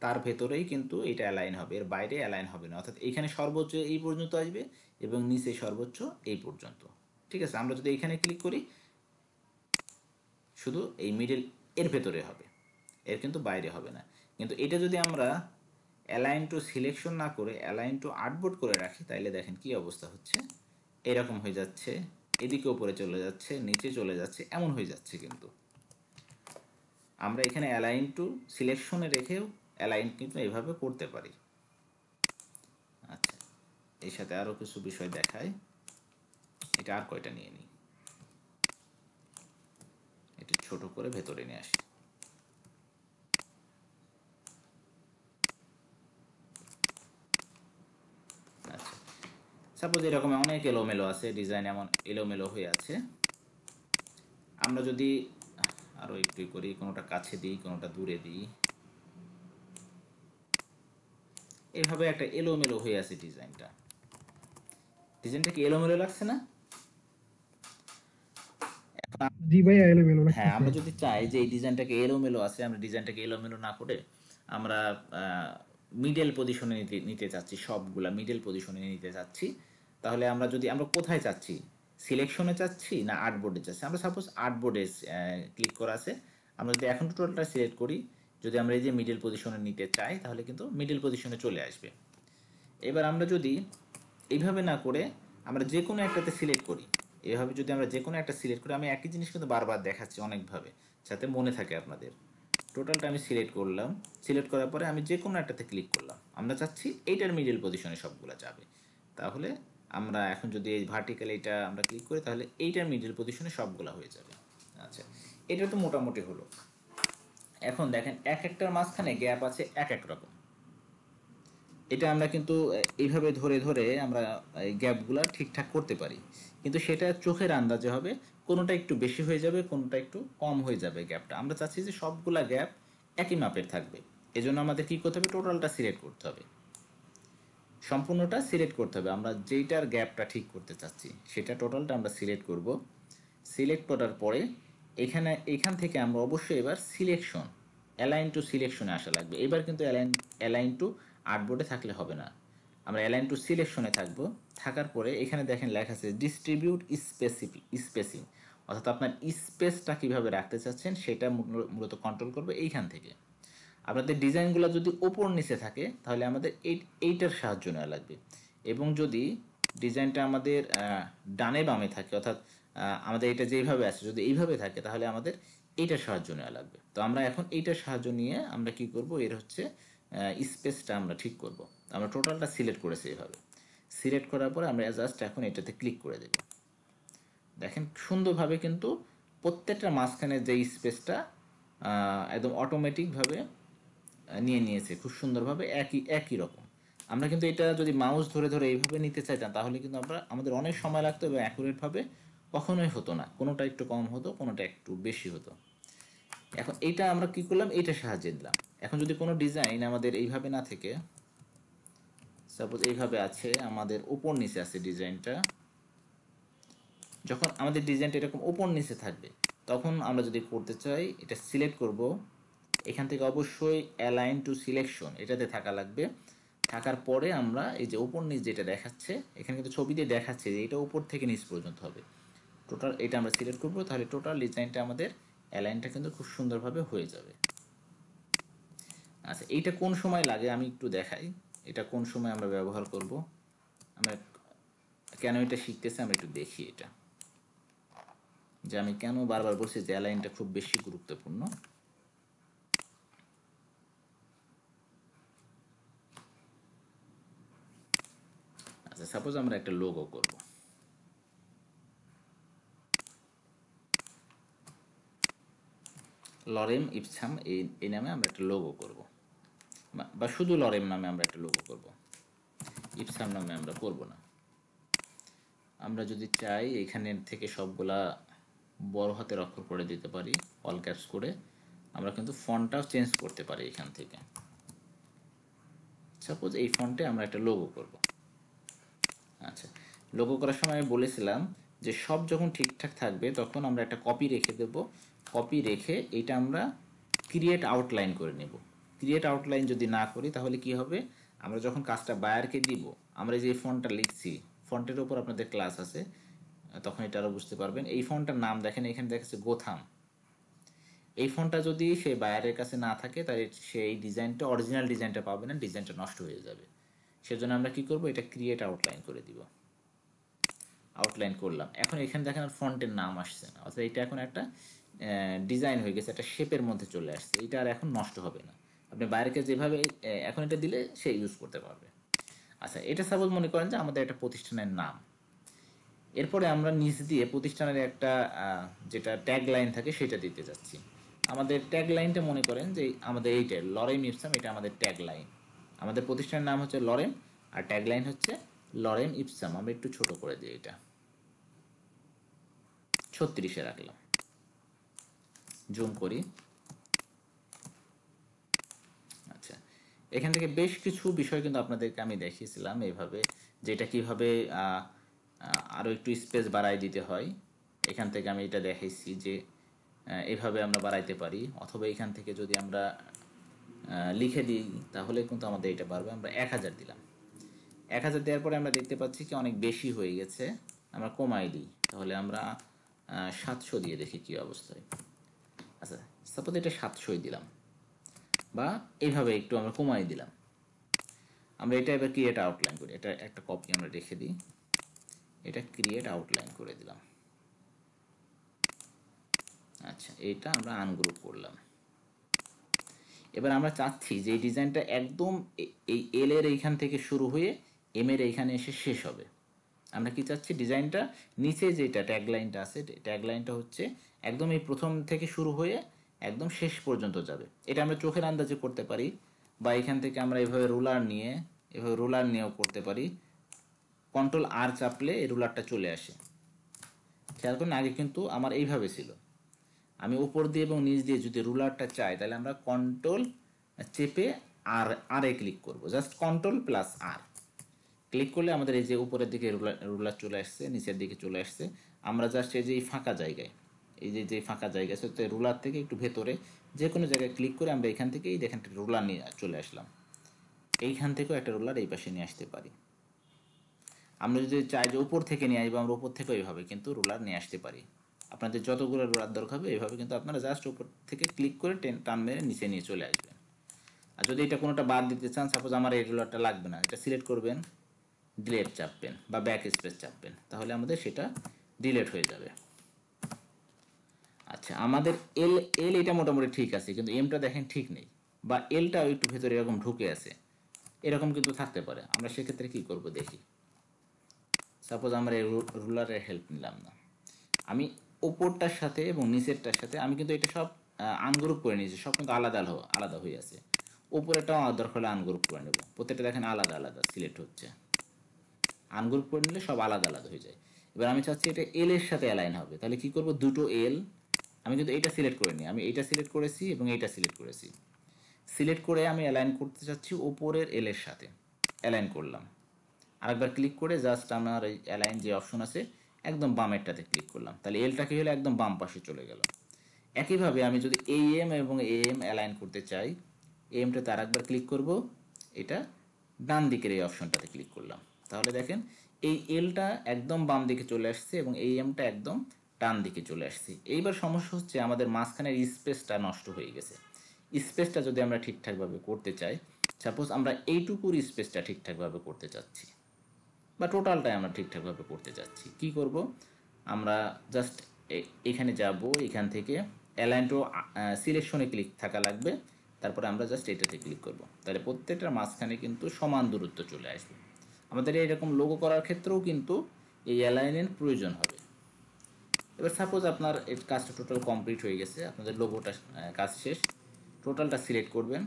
তার ভেতরেই কিন্তু এটা অ্যালাইন হবে, এর বাইরে অ্যালাইন হবে না। অর্থাৎ এখানে সর্বোচ্চ এই পর্যন্ত আসবে এবং নিচে সর্বোচ্চ এই পর্যন্ত। ঠিক আছে, আমরা যদি এখানে ক্লিক করি শুধু এই মিডল এর ভেতরে হবে, এর কিন্তু বাইরে হবে না। কিন্তু এটা যদি আমরা অ্যালাইন টু সিলেকশন না করে অ্যালাইন টু আর্টবোর্ড করে রাখি, তাইলে দেখেন কি অবস্থা হচ্ছে, এরকম হয়ে যাচ্ছে, এদিকে উপরে চলে যাচ্ছে, নিচে চলে যাচ্ছে, এমন হয়ে যাচ্ছে। কিন্তু আমরা এখানে অ্যালাইন টু সিলেকশনে রেখেও অ্যালাইন কিন্তু এভাবে করতে পারি। আচ্ছা, এর সাথে আরও কিছু বিষয় দেখায়, এটা আর কয়টা নিয়ে নিই, এটা ছোট করে ভেতরে নিয়ে আসি। আচ্ছা, সাপোজ এরকম অনেক এলোমেলো আছে, ডিজাইন এমন এলোমেলো হয়ে আছে। আমরা যদি আরও একটু করি, কোনোটা কাছে দিই কোনোটা দূরে দিই, এইভাবে একটা এলোমেলো হয়ে আছে ডিজাইনটা। ডিজাইনটা কি এলোমেলো লাগছে না? জি ভাইয়া, এলোমেলো হ্যাঁ, লাগতেছে। আমরা যদি চাই যে এই ডিজাইনটাকে এলোমেলো আছে, আমরা ডিজাইনটাকে এলোমেলো না করে আমরা মিডল পজিশনে নিতে চাচ্ছি, সবগুলা মিডল পজিশনে নিতে চাচ্ছি, তাহলে আমরা কোথায় চাচ্ছি, সিলেকশনে চাচ্ছি না আর্টবোর্ডে চাচ্ছি? আমরা সাপোজ আর্টবোর্ডে ক্লিক করা আছে, আমরা যদি এখন টোটালটা সিলেক্ট করি, যদি আমরা এই যে মিডল পজিশনে নিতে চাই তাহলে কিন্তু মিডল পজিশনে চলে আসবে। এবার আমরা যদি এইভাবে না করে আমরা যে কোনো একটাতে সিলেক্ট করি, এভাবে যদি আমরা যে কোনো একটা সিলেক্ট করি, আমি একই জিনিস কিন্তু বারবার দেখাচ্ছি অনেকভাবে যাতে মনে থাকে আপনাদের। টোটালটা আমি সিলেক্ট করলাম, সিলেক্ট করার পরে আমি যে কোনো একটাতে ক্লিক করলাম, আমরা চাচ্ছি এইটার মিডল পজিশনে সবগুলো যাবে। তাহলে আমরা এখন যদি এই ভার্টিক্যাল এটা আমরা ক্লিক করি তাহলে এইটার মিডল পজিশনে সবগুলো হয়ে যাবে। আচ্ছা, এটা তো মোটামুটি হলো। এখন দেখেন এক একটার মাঝখানে গ্যাপ আছে এক এক রকম। এটা আমরা কিন্তু এইভাবে ধরে ধরে আমরা এই গ্যাপগুলো ঠিকঠাক করতে পারি, কিন্তু সেটা চোখের আন্দাজে হবে, কোনোটা একটু বেশি হয়ে যাবে, কোনোটা একটু কম হয়ে যাবে গ্যাপটা। আমরা চাচ্ছি যে সবগুলা গ্যাপ একই মাপের থাকবে, এজন্য আমাদের কী করতে হবে, টোটালটা সিলেক্ট করতে হবে, সম্পূর্ণটা সিলেক্ট করতে হবে। আমরা যেইটার গ্যাপটা ঠিক করতে চাচ্ছি সেটা টোটালটা আমরা সিলেক্ট করব। সিলেক্ট করার পরে এখান থেকে আমরা অবশ্যই এবার সিলেকশন, অ্যালাইন টু সিলেকশনে আসা লাগবে। এবার কিন্তু অ্যালাইন টু আর্টবোর্ডে থাকলে হবে না, আমরা অ্যালাইন টু সিলেকশনে থাকব। থাকার পরে এখানে দেখেন লেখা আছে ডিস্ট্রিবিউট স্পেসিং, অর্থাৎ আপনার স্পেসটা কীভাবে রাখতে চাচ্ছেন সেটা মূলত কন্ট্রোল করবে এইখান থেকে। আপনাদের ডিজাইনগুলো যদি ওপর নিচে থাকে তাহলে আমাদের এইটার সাহায্য নেওয়া লাগবে, এবং যদি ডিজাইনটা আমাদের ডানে বামে থাকে, অর্থাৎ আমাদের এটা যেইভাবে আছে যদি এইভাবে থাকে তাহলে আমাদের এইটার সাহায্য নেওয়া লাগবে। তো আমরা এখন এইটার সাহায্য নিয়ে আমরা কি করব, এর হচ্ছে স্পেসটা আমরা ঠিক করব। আমরা টোটালটা সিলেক্ট করেছি এইভাবে, সিলেক্ট করার পরে আমরা জাস্ট এখন এটাতে ক্লিক করে দেব। দেখেন সুন্দরভাবে কিন্তু প্রত্যেকটা মাঝখানে যে স্পেসটা একদম অটোমেটিকভাবে নিয়ে নিয়েছে খুব সুন্দরভাবে, একই রকম। আমরা কিন্তু এটা যদি মাউস ধরে ধরে এইভাবে নিতে চাইতাম তাহলে কিন্তু আমাদের অনেক সময় লাগতো এবং অ্যাকুরেটভাবে কখনোই হতো না, কোনোটা একটু কম হতো, কোনোটা একটু বেশি হতো। এখন এইটা আমরা কি করলাম, এইটা সাহায্যে দিলাম। এখন যদি কোনো ডিজাইন আমাদের এইভাবে না থেকে, সাপোজ এইভাবে আছে, আমাদের উপর নিচে আছে ডিজাইনটা, যখন আমাদের ডিজাইনটা এরকম উপর নিচে থাকবে তখন আমরা যদি করতে চাই এটা সিলেক্ট করব, এখান থেকে অবশ্যই অ্যালাইন টু সিলেকশন এটাতে থাকা লাগবে। থাকার পরে আমরা এই যে উপর নিচ যেটা দেখাচ্ছে, এখানে কিন্তু ছবি দিয়ে দেখাচ্ছে যে এটা উপর থেকে নিচ পর্যন্ত হবে, টোটাল এটা আমরা সিলেক্ট করব, তাহলে টোটাল ডিজাইনটা আমাদের অ্যালাইনটা কিন্তু খুব সুন্দরভাবে হয়ে যাবে। আচ্ছা, এইটা কোন সময় লাগে আমি একটু দেখাই, এটা কোন সময় আমরা ব্যবহার করব, আমরা কেন এটা শিখতেছি আমরা একটু দেখি, এটা যে আমি কেন বারবার বলছি যে অ্যালাইনটা খুব বেশি গুরুত্বপূর্ণ। আচ্ছা, সাপোজ আমরা একটা লোগো করব, লরেম ইপসাম এই নামে আমরা একটা লোগো করব, বা শুধু লরেম নামে আমরা একটা লোগো করব, ইপসাম নামে আমরা করব না। আমরা যদি চাই এখানে থেকে সবগুলা বড় হাতের অক্ষর করে দিতে পারি, অল ক্যাপস করে, আমরা কিন্তু ফন্টটাও চেঞ্জ করতে পারি এখান থেকে। সাপোজ এই ফন্টে আমরা একটা লোগো করব। আচ্ছা, লোগো করার সময় আমি বলেছিলাম যে সব যখন ঠিকঠাক থাকবে তখন আমরা একটা কপি রেখে দেব, কপি রেখে এটা আমরা ক্রিয়েট আউটলাইন করে নেব। ক্রিয়েট আউটলাইন যদি না করি তাহলে কি হবে, আমরা যখন কাজটা বায়ারকে দিব, আমরা যে ফন্টটা লিখছি ফন্টের উপর আপনাদের ক্লাস আছে তখন এটা আরও বুঝতে পারবেন। এই ফন্টটার নাম দেখেন, এখানে দেখাচ্ছে গোথাম। এই ফন্টটা যদি সে বায়ারের কাছে না থাকে তাহলে সেই ডিজাইনটা, অরিজিনাল ডিজাইনটা পাবে না, ডিজাইনটা নষ্ট হয়ে যাবে। সেজন্য আমরা কি করব, এটা ক্রিয়েট আউটলাইন করে দিব। আউটলাইন করলাম, এখন এখানে দেখেন ফন্টের নাম আসছে না, অর্থাৎ এটা এখন একটা ডিজাইন হয়ে গেছে, একটা শেপের মধ্যে চলে আসছে, এটা আর এখন নষ্ট হবে না। আপনি বাইরেকে যেভাবে এখন এটা দিলে সে ইউজ করতে পারবে। আচ্ছা, এটা সাপোজ মনে করেন যে আমাদের একটা প্রতিষ্ঠানের নাম, এরপরে আমরা নিচ দিয়ে প্রতিষ্ঠানের একটা যেটা ট্যাগ লাইন থাকে সেটা দিতে যাচ্ছি। আমাদের ট্যাগ লাইনটা মনে করেন যে আমাদের এইটা লরেম ইপসাম, এটা আমাদের ট্যাগ লাইন। আমাদের প্রতিষ্ঠানের নাম হচ্ছে লরেম আর ট্যাগ লাইন হচ্ছে লরেম ইপসাম। আমরা একটু ছোট করে দিই, এটা 36-এ রাখলাম, জুম করি। আচ্ছা, এখান থেকে বেশ কিছু বিষয় কিন্তু আপনাদেরকে আমি দেখিয়েছিলাম এইভাবে, যেটা কিভাবে আরও একটু স্পেস বাড়াই দিতে হয়। এখান থেকে আমি এটা দেখাইছি যে এইভাবে আমরা বাড়াইতে পারি, অথবা এখান থেকে যদি আমরা লিখে দিই তাহলে কিন্তু আমাদের এটা পারবে। আমরা 1000 দিলাম। 1000 দেওয়ার পরে আমরা দেখতে পাচ্ছি কি অনেক বেশি হয়ে গেছে, আমরা কমাই দিই। তাহলে আমরা 700 দিয়ে দেখি কী অবস্থায়। আচ্ছা, সাপোজ এটা 700 দিলাম, বা এইভাবে একটু আমরা কমাই দিলাম। আমরা এটা এবার ক্রিয়েট আউটলাইন করি, এটা একটা কপি আমরা রেখে দিই, এটা ক্রিয়েট আউটলাইন করে দিলাম। আচ্ছা, এটা আমরা আনগ্রুপ করলাম। এবার আমরা চাচ্ছি যে এই ডিজাইনটা একদম এই এল এর এইখান থেকে শুরু হয়ে এম এর এইখানে এসে শেষ হবে। আমরা কি চাচ্ছি, ডিজাইনটা নিচে যেটা ট্যাগলাইনটা আছে, ট্যাগলাইনটা হচ্ছে একদম এই প্রথম থেকে শুরু হয়ে একদম শেষ পর্যন্ত যাবে। এটা আমরা চোখের আন্দাজে করতে পারি, বা এখান থেকে আমরা এভাবে রুলার নিয়েও করতে পারি। কন্ট্রোল আর চাপলে এই রুলারটা চলে আসে। খেয়াল করুন, আগে কিন্তু আমার এইভাবে ছিল। আমি উপর দিয়ে এবং নিচ দিয়ে যদি রুলারটা চাই, তাহলে আমরা কন্ট্রোল চেপে আর এ ক্লিক করব, জাস্ট কন্ট্রোল প্লাস আর ক্লিক করলে আমাদের এই যে উপরের দিকে রুলার চলে আসছে, নিচের দিকে চলে আসছে। আমরা জাস্ট এই যে এই ফাঁকা জায়গায়, এই যে ফাঁকা জায়গা আছে, তো রুলার থেকে একটু ভেতরে যে কোনো জায়গায় ক্লিক করে আমরা এখান থেকে এই দেখেন রুলার নিয়ে চলে আসলাম। এইখান থেকেও একটা রুলার এই পাশে নিয়ে আসতে পারি। আমরা যদি চাই যে উপর থেকে নিয়ে আসবো, আমরা উপর থেকেও এইভাবে কিন্তু রুলার নিয়ে আসতে পারি। আপনাদের যতগুলো রুলার দরকার হবে এইভাবে কিন্তু আপনারা জাস্ট উপর থেকে ক্লিক করে টান মেরে নিচে নিয়ে চলে আসবেন। আর যদি এটা কোনোটা বাদ দিতে চান, সাপোজ আমার এই রুলারটা লাগবে না, এটা সিলেক্ট করবেন, ডিলেট চাপবেন বা ব্যাক স্পেস চাপবেন, তাহলে আমাদের সেটা ডিলেট হয়ে যাবে। আচ্ছা, আমাদের এল এল এটা মোটামুটি ঠিক আছে, কিন্তু এমটা দেখেন ঠিক নেই, বা এলটাও একটু ভেতরে এরকম ঢুকে আছে, এরকম কিন্তু থাকতে পারে। আমরা সেক্ষেত্রে কি করব দেখি। সাপোজ আমরা এই রুলারের হেল্প নিলাম না, আমি ওপরটার সাথে এবং নিচেরটার সাথে আমি কিন্তু এটা সব আনগ্রুপ করে নিয়েছি, সব কিন্তু আলাদা আলাদা হয়ে আছে। উপরেটাও দরকার হলে আনগ্রুপ করে নেব, প্রত্যেকটা দেখেন আলাদা আলাদা সিলেক্ট হচ্ছে। আনগ্রুপ করে নিলে সব আলাদা আলাদা হয়ে যায়। এবার আমি চাচ্ছি এটা এল এর সাথে অ্যালাইন হবে, তাহলে কি করব, দুটো এল, আমি কিন্তু এইটা সিলেক্ট করে নিই, আমি এইটা সিলেক্ট করেছি এবং এইটা সিলেক্ট করেছি। সিলেক্ট করে আমি অ্যালাইন করতে চাচ্ছি ওপরের এল এর সাথে, অ্যালাইন করলাম। আরেকবার ক্লিক করে জাস্ট আমার এই অ্যালাইন যে অপশন আছে একদম বামেরটাতে ক্লিক করলাম, তাহলে এলটা কি হলো, একদম বাম পাশে চলে গেল। একইভাবে আমি যদি এম এবং এম অ্যালাইন করতে চাই, এমটাতে আরেকবার ক্লিক করব, এটা ডান দিকের এই অপশনটাতে ক্লিক করলাম, তাহলে দেখেন এই এলটা একদম বাম দিকে চলে আসছে এবং এই এমটা একদম ডান দিকে চলে আসছে। এইবার সমস্যা হচ্ছে আমাদের মাঝখানের স্পেসটা নষ্ট হয়ে গেছে। স্পেসটা যদি আমরা ঠিকঠাকভাবে করতে চাই, সাপোজ আমরা এইটুকুর স্পেসটা ঠিকঠাকভাবে করতে চাচ্ছি, বা টোটালটাই আমরা ঠিকঠাকভাবে করতে চাচ্ছি, কি করব, আমরা জাস্ট এখানে যাব, এখান থেকে অ্যালাইন টু সিলেকশনে ক্লিক থাকা লাগবে, তারপরে আমরা জাস্ট এটাতে ক্লিক করব, তাহলে প্রত্যেকটার মাঝখানে কিন্তু সমান দূরত্ব চলে আসবে। আমাদের এরকম লোগো করার ক্ষেত্রেও কিন্তু এই অ্যালাইনের প্রয়োজন হবে। এবার সাপোজ আপনার এই কাজটা টোটাল কমপ্লিট হয়ে গেছে, আপনাদের লোগোটা কাজ শেষ, টোটালটা সিলেক্ট করবেন,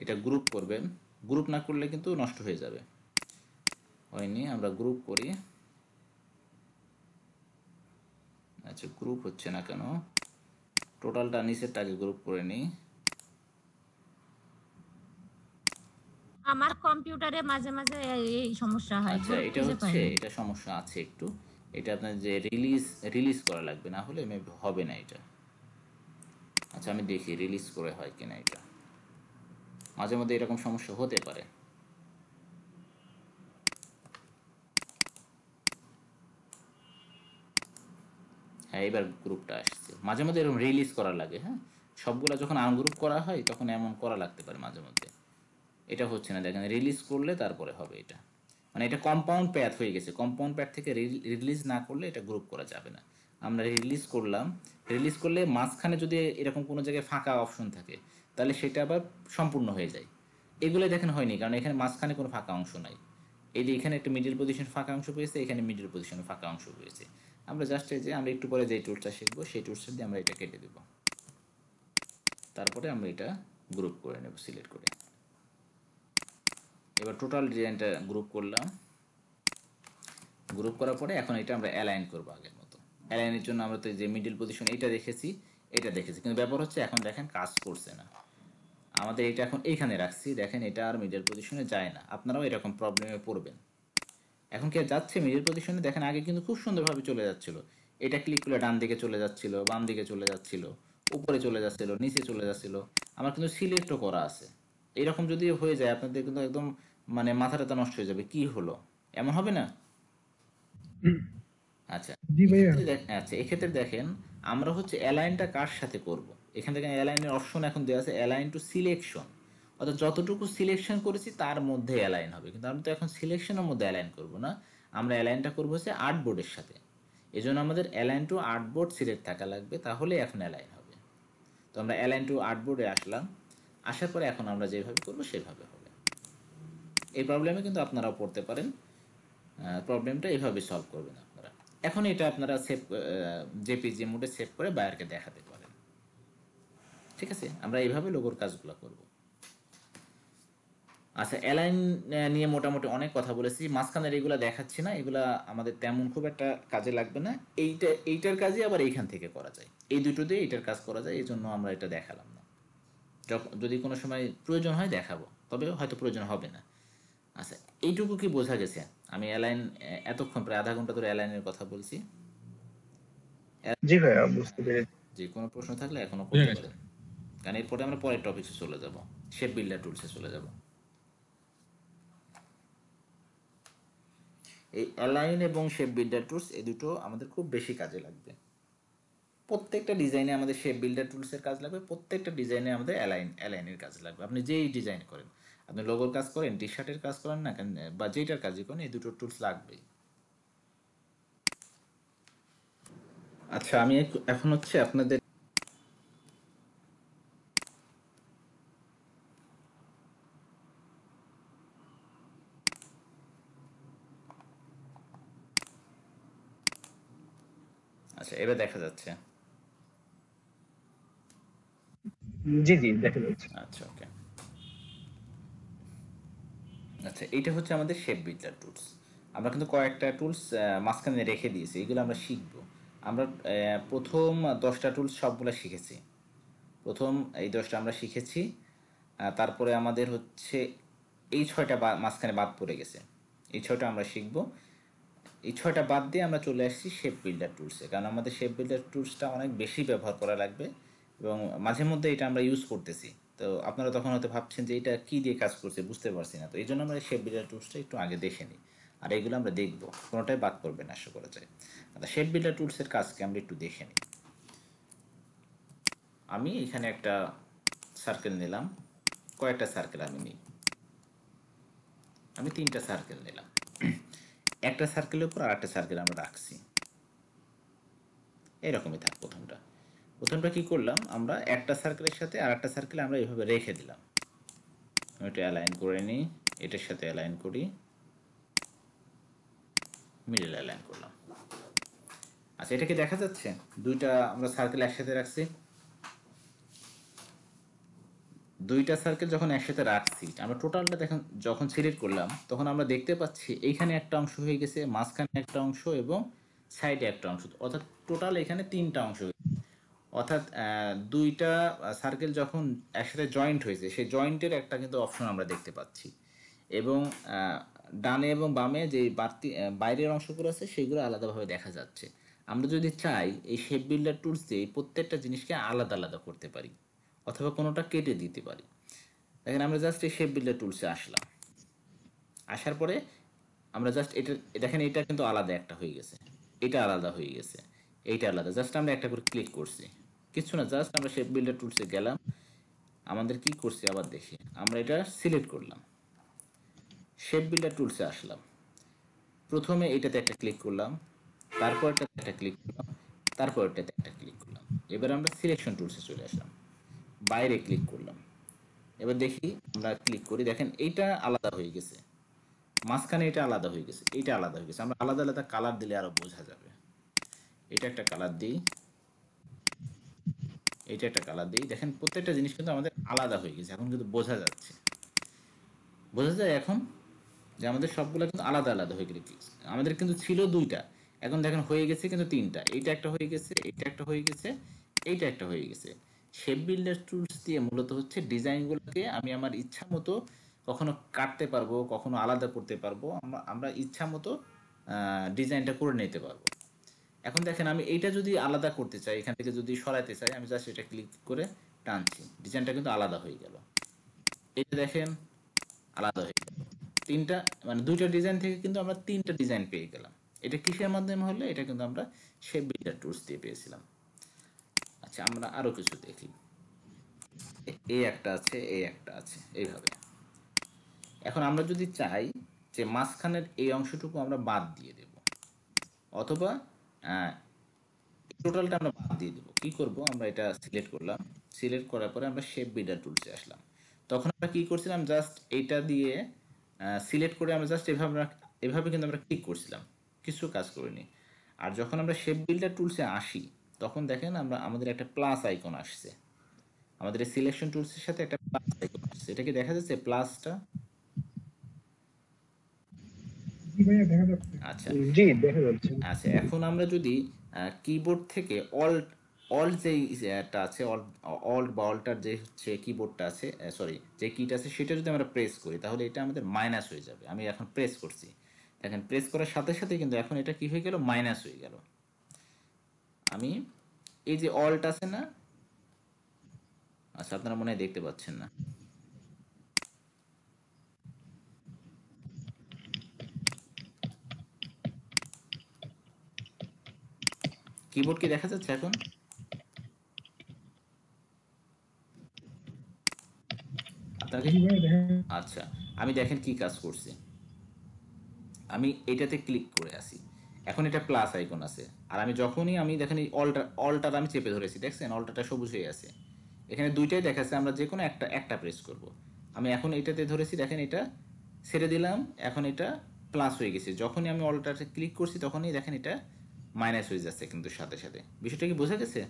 এটা গ্রুপ করবেন, গ্রুপ না করলে কিন্তু নষ্ট হয়ে যাবে। হয়নি, আমরা গ্রুপ করি। আচ্ছা, গ্রুপ হচ্ছে না কেন, টোটালটা নিচেরটা আগে গ্রুপ করে নিই। আমার কম্পিউটারে মাঝে মাঝে এই সমস্যা হয়, আচ্ছা, এটা হচ্ছে, এটা সমস্যা আছে একটু, এটা আপনার যে রিলিজ করা লাগবে, না হলে মেবি হবে না এটা। আচ্ছা, আমি দেখি রিলিজ করে হয় কিনা, এটা মাঝে মধ্যে এরকম সমস্যা হতে পারে। হ্যাঁ, এবার গ্রুপটা আসছে। মাঝে মধ্যে এরকম রিলিজ করা লাগে। হ্যাঁ, সবগুলো যখন আনগ্রুপ করা হয় তখন এমন করা লাগতে পারে মাঝে মধ্যে। এটা হচ্ছে না, দেখেন রিলিজ করলে তারপরে হবে এটা, মানে এটা কম্পাউন্ড প্যাথ হয়ে গেছে। কম্পাউন্ড প্যাথ থেকে রিলিজ না করলে এটা গ্রুপ করা যাবে না। আমরা রিলিজ করলাম, রিলিজ করলে মাঝখানে যদি এরকম কোনো জায়গায় ফাঁকা অপশন থাকে তাহলে সেটা আবার সম্পূর্ণ হয়ে যায়। এগুলো দেখেন হয়নি, কারণ এখানে মাঝখানে কোনো ফাঁকা অংশ নাই। এই যে এখানে একটা মিডিল পজিশন ফাঁকা অংশ পেয়েছে, এখানে মিডিল পজিশনে ফাঁকা অংশ পেয়েছে। আমরা জাস্ট এই যে আমরা একটু পরে যে টুলসটা শিখবো সেই টুলসটা দিয়ে আমরা এটা কেটে দেবো, তারপরে আমরা এটা গ্রুপ করে নেব সিলেক্ট করে। এবার টোটাল ডিজাইনটা গ্রুপ করলাম, গ্রুপ করার পরে এখন এটা আমরা অ্যালাইন করবো আগের মতো। অ্যালাইনের জন্য আমরা তো যে মিডিল পজিশন এটা দেখেছি, কিন্তু ব্যাপার হচ্ছে এখন দেখেন কাজ করছে না। আমাদের এটা এখন এইখানে রাখছি, দেখেন এটা আর মিডিল পজিশনে যায় না। আপনারাও এরকম প্রবলেমে পড়বেন। এখন কি যাচ্ছে মিডিল পজিশনে, দেখেন আগে কিন্তু খুব সুন্দরভাবে চলে যাচ্ছিল, এটা ক্লিক করলে ডান দিকে চলে যাচ্ছিল, বাম দিকে চলে যাচ্ছিল, উপরে চলে যাচ্ছিল, নিচে চলে যাচ্ছিল, আমার কিন্তু সিলেক্টও করা আছে। এরকম যদি হয়ে যায় আপনাদের কিন্তু একদম মানে মাথাটা নষ্ট হয়ে যাবে, কি হলো, এমন হবে না? আচ্ছা, জি ভাইয়া। আচ্ছা এক্ষেত্রে দেখেন আমরা হচ্ছে অ্যালাইনটা কার সাথে করব। এখান থেকে অ্যালাইনের অপশন এখন দেওয়া আছে অ্যালাইন টু সিলেকশন, অর্থাৎ যতটুকু সিলেকশন করেছি তার মধ্যে অ্যালাইন হবে, কিন্তু আমরা তো এখন সিলেকশনের মধ্যে অ্যালাইন করব না, আমরা অ্যালাইনটা করবো হচ্ছে আর্টবোর্ডের সাথে। এই জন্য আমাদের অ্যালাইন টু আর্টবোর্ড সিলেক্ট থাকা লাগবে, তাহলে এখন অ্যালাইন হবে। তো আমরা অ্যালাইন টু আর্টবোর্ডে আসলাম, আসার পরে এখন আমরা যেভাবে করবো সেভাবে হবে। এই প্রবলেমে কিন্তু আপনারাও পড়তে পারেন, প্রবলেমটা এইভাবে সলভ করবেন আপনারা। এখন এটা আপনারা সেভ জেপিজি মোডে সেভ করে বায়ারকে দেখাতে পারেন। ঠিক আছে, আমরা এইভাবে লোগোর কাজগুলো করব। আচ্ছা, অ্যালাইন নিয়ে মোটামুটি অনেক কথা বলেছি, মাঝখানের এগুলো দেখাচ্ছি না, এগুলা আমাদের তেমন খুব একটা কাজে লাগবে না। এইটার কাজই আবার এইখান থেকে করা যায়, এই দুটো দিয়ে এইটার কাজ করা যায়, এই জন্য আমরা এটা দেখালাম না। যদি কোনো সময় প্রয়োজন হয় দেখাবো, তবে হয়তো প্রয়োজন হবে না। আচ্ছা, এইটুকু কি বোঝা গেছে? আমি অ্যালাইন এতক্ষণ প্রায় আধা ঘন্টা ধরে অ্যালাইনের কথা বলছি। জি ভাইয়া, বুঝতে পেরেছি। যে কোনো প্রশ্ন থাকলে এখনো বুঝে করতে গেছে। পারেন, কারণ এরপরে আমরা পরের টপিকে চলে যাব, শেপ বিল্ডার টুলসে চলে যাব। এই অ্যালাইন এবং শেপ বিল্ডার টুলস এই দুটো আমাদের খুব বেশি কাজে লাগবে। প্রত্যেকটা ডিজাইনে আমাদের শেপ বিল্ডার টুলসের কাজ লাগবে, প্রত্যেকটা ডিজাইনে আমাদের অ্যালাইনের কাজ লাগবে। আপনি যেই ডিজাইন করেন, আপনি লোগোর কাজ করেন, টি শার্টের কাজ করেন না কেন, বা যেটার কাজই করেন, এই দুটো টুলস লাগবেই। আচ্ছা, আমি এখন হচ্ছে আপনাদের আচ্ছা এবার দেখা যাচ্ছে। জি জি, দেখা যাচ্ছে। আচ্ছা ওকে। আচ্ছা, এইটা হচ্ছে আমাদের শেপ বিল্ডার টুলস। আমরা কিন্তু কয়েকটা টুলস মাঝখানে রেখে দিয়েছি, এগুলো আমরা শিখব। আমরা প্রথম 10টা টুলস সবগুলো শিখেছি, প্রথম এই 10টা আমরা শিখেছি। তারপরে আমাদের হচ্ছে এই 6টা মাঝখানে বাদ পড়ে গেছে, এই 6টা আমরা শিখব। এই 6টা বাদ দিয়ে আমরা চলে আসছি শেপ বিল্ডার টুলসে, কারণ আমাদের শেপ বিল্ডার টুলসটা অনেক বেশি ব্যবহার করা লাগবে এবং মাঝে মধ্যে এটা আমরা ইউজ করতেছি। তো আপনারা তখন হয়তো ভাবছেন যে এটা কী দিয়ে কাজ করছে, বুঝতে পারছি না। তো এই জন্য আমরা শেপ বিল্ডার টুলসটা একটু আগে দেখে নিই, আর এগুলো আমরা দেখব, কোনোটাই বাদ পড়বে না আশা করা যায়। আচ্ছা, শেপ বিল্ডার টুলসের কাজকে আমরা একটু দেখে নিই। আমি এখানে একটা সার্কেল নিলাম, কয়েকটা সার্কেল আমি নিই, আমি 3টা সার্কেল নিলাম। একটা সার্কেলের উপর আর একটা সার্কেল আমরা রাখছি, এরকমই থাক। প্রথমটা কি করলাম, আমরা একটা সার্কেলের সাথে আর একটা সার্কেল আমরা এইভাবে রেখে দিলাম। এটা অ্যালাইন করে নিই, এটার সাথে অ্যালাইন করি, মিডল অ্যালাইন করলাম। আচ্ছা, এটা কি দেখা যাচ্ছে? দুইটা আমরা সার্কেল একসাথে রাখছি, দুইটা সার্কেল যখন একসাথে রাখছি, আমরা টোটালটা দেখেন যখন সিলেক্ট করলাম তখন আমরা দেখতে পাচ্ছি এইখানে একটা অংশ হয়ে গেছে, মাঝখানে একটা অংশ এবং সাইডে একটা অংশ, অর্থাৎ টোটাল এখানে 3টা অংশ। অর্থাৎ দুইটা সার্কেল যখন একসাথে জয়েন্ট হয়েছে, সেই জয়েন্টের একটা কিন্তু অপশন আমরা দেখতে পাচ্ছি, এবং ডানে এবং বামে যে বাড়তি বাইরের অংশগুলো আছে সেগুলো আলাদাভাবে দেখা যাচ্ছে। আমরা যদি চাই এই শেপ বিল্ডার টুলস দিয়ে প্রত্যেকটা জিনিসকে আলাদা আলাদা করতে পারি, অথবা কোনোটা কেটে দিতে পারি। দেখেন, আমরা জাস্ট এই শেপ বিল্ডার টুলসে আসলাম, আসার পরে আমরা জাস্ট এটা দেখেন, এটা কিন্তু আলাদা একটা হয়ে গেছে, এটা আলাদা হয়ে গেছে, এইটা আলাদা। জাস্ট আমরা একটা করে ক্লিক করছি, কিছু না, জাস্ট আমরা শেপ বিল্ডার টুলসে গেলাম, আমাদের কি করছি আবার দেখি, আমরা এটা সিলেক্ট করলাম, শেপ বিল্ডার টুলসে আসলাম, প্রথমে এটাতে একটা ক্লিক করলাম, তারপর এটাতে একটা ক্লিক করলাম, তারপর এটাতে একটা ক্লিক করলাম। এবার আমরা সিলেকশন টুলসে চলে আসলাম, বাইরে ক্লিক করলাম। এবার দেখি, আমরা ক্লিক করি, দেখেন এইটা আলাদা হয়ে গেছে, মাঝখানে এটা আলাদা হয়ে গেছে, এইটা আলাদা হয়ে গেছে। আমরা আলাদা আলাদা কালার দিলে আরো বোঝা যাবে। এটা একটা কালার দিই, এটা একটা কালার দিই, দেখেন প্রত্যেকটা জিনিস কিন্তু আমাদের আলাদা হয়ে গেছে, এখন কিন্তু বোঝা যাচ্ছে, বোঝা যায় এখন যে আমাদের সবগুলো কিন্তু আলাদা আলাদা হয়ে গেছে। আমাদের কিন্তু ছিল 2টা, এখন দেখেন হয়ে গেছে কিন্তু 3টা, এইটা একটা হয়ে গেছে, এইটা একটা হয়ে গেছে, এইটা একটা হয়ে গেছে। শেপ বিল্ডার টুলস দিয়ে মূলত হচ্ছে ডিজাইনগুলোকে আমি আমার ইচ্ছা মতো কখনো কাটতে পারবো, কখনো আলাদা করতে পারবো, আমরা ইচ্ছা মতো ডিজাইনটা করে নিতে পারবো। এখন দেখেন, আমি এইটা যদি আলাদা করতে চাই, এখান থেকে যদি সরাইতে চাই, আমি জাস্ট এটা ক্লিক করে টানছি, ডিজাইনটা কিন্তু আলাদা হয়ে গেল। এটা দেখেন আলাদা হয়ে গেল। তিনটা মানে দুইটা ডিজাইন থেকে কিন্তু আমরা তিনটা ডিজাইন পেয়ে গেলাম। এটা কিসের মাধ্যমে হলো? এটা কিন্তু আমরা শেপ বিল্ডার টুলস দিয়ে পেয়েছিলাম। আচ্ছা, আমরা আরো কিছু দেখি। এই একটা আছে, এই একটা আছে, এইভাবে। এখন আমরা যদি চাই যে মাঝখানের এই অংশটুকু আমরা বাদ দিয়ে দেব, অথবা টোটালটা আমরা বাদ দিয়ে দেবো, কি করব? আমরা এটা সিলেক্ট করলাম, সিলেক্ট করার পরে আমরা শেপ বিল্ডার টুলসে আসলাম। তখন আমরা কি করছিলাম? জাস্ট এইটা দিয়ে সিলেক্ট করে আমরা জাস্ট এভাবে কিন্তু আমরা ক্লিক করছিলাম, কিছু কাজ করিনি। আর যখন আমরা শেপ বিল্ডার টুলসে আসি, তখন দেখেন আমাদের একটা প্লাস আইকন আসছে, আমাদের এই সিলেকশন টুলসের সাথে একটা প্লাস আইকন আসছে। এটা কি দেখা যাচ্ছে প্লাসটা? জি ভাইয়া দেখা যাচ্ছে। আচ্ছা জি দেখা যাচ্ছে। আচ্ছা, এখন আমরা যদি কিবোর্ড থেকে অল্ট অল্ট যেই একটা আছে, অল্ট বা অল্টার যে হচ্ছে কিবোর্ডটা আছে, সরি যে কিটা আছে, সেটা যদি আমরা প্রেস করি তাহলে এটা আমাদের মাইনাস হয়ে যাবে। আমি এখন প্রেস করছি, দেখেন প্রেস করার সাথে সাথে কিন্তু এখন এটা কি হয়ে গেল? মাইনাস হয়ে গেল। আমি এই যে অল্ট আছে না, আচ্ছা আপনারা মনে হয় দেখতে পাচ্ছেন না। কিবোর্ড কি দেখা যাচ্ছে এখন? আপনাকে জি ভাইয়া দেখা আচ্ছা, আমি দেখেন কি কাজ করছি। আমি এটাতে ক্লিক করে আসি, এখন এটা প্লাস আইকন আছে। আর আমি যখনই আমি দেখেন এই অল্টার আমি চেপে ধরেছি, দেখছেন অল্টারটা সবুজ হয়ে আছে। এখানে দুইটাই দেখাচ্ছে, আমরা যে কোনো একটা প্রেস করব। আমি এখন এটাতে ধরেছি, দেখেন এটা ছেড়ে দিলাম, এখন এটা প্লাস হয়ে গেছে। যখনই আমি অল্টারে ক্লিক করছি তখনই দেখেন এটা মাইনাস হয়ে যাচ্ছে কিন্তু সাথে সাথে। বিষয়টা কি বোঝা গেছে?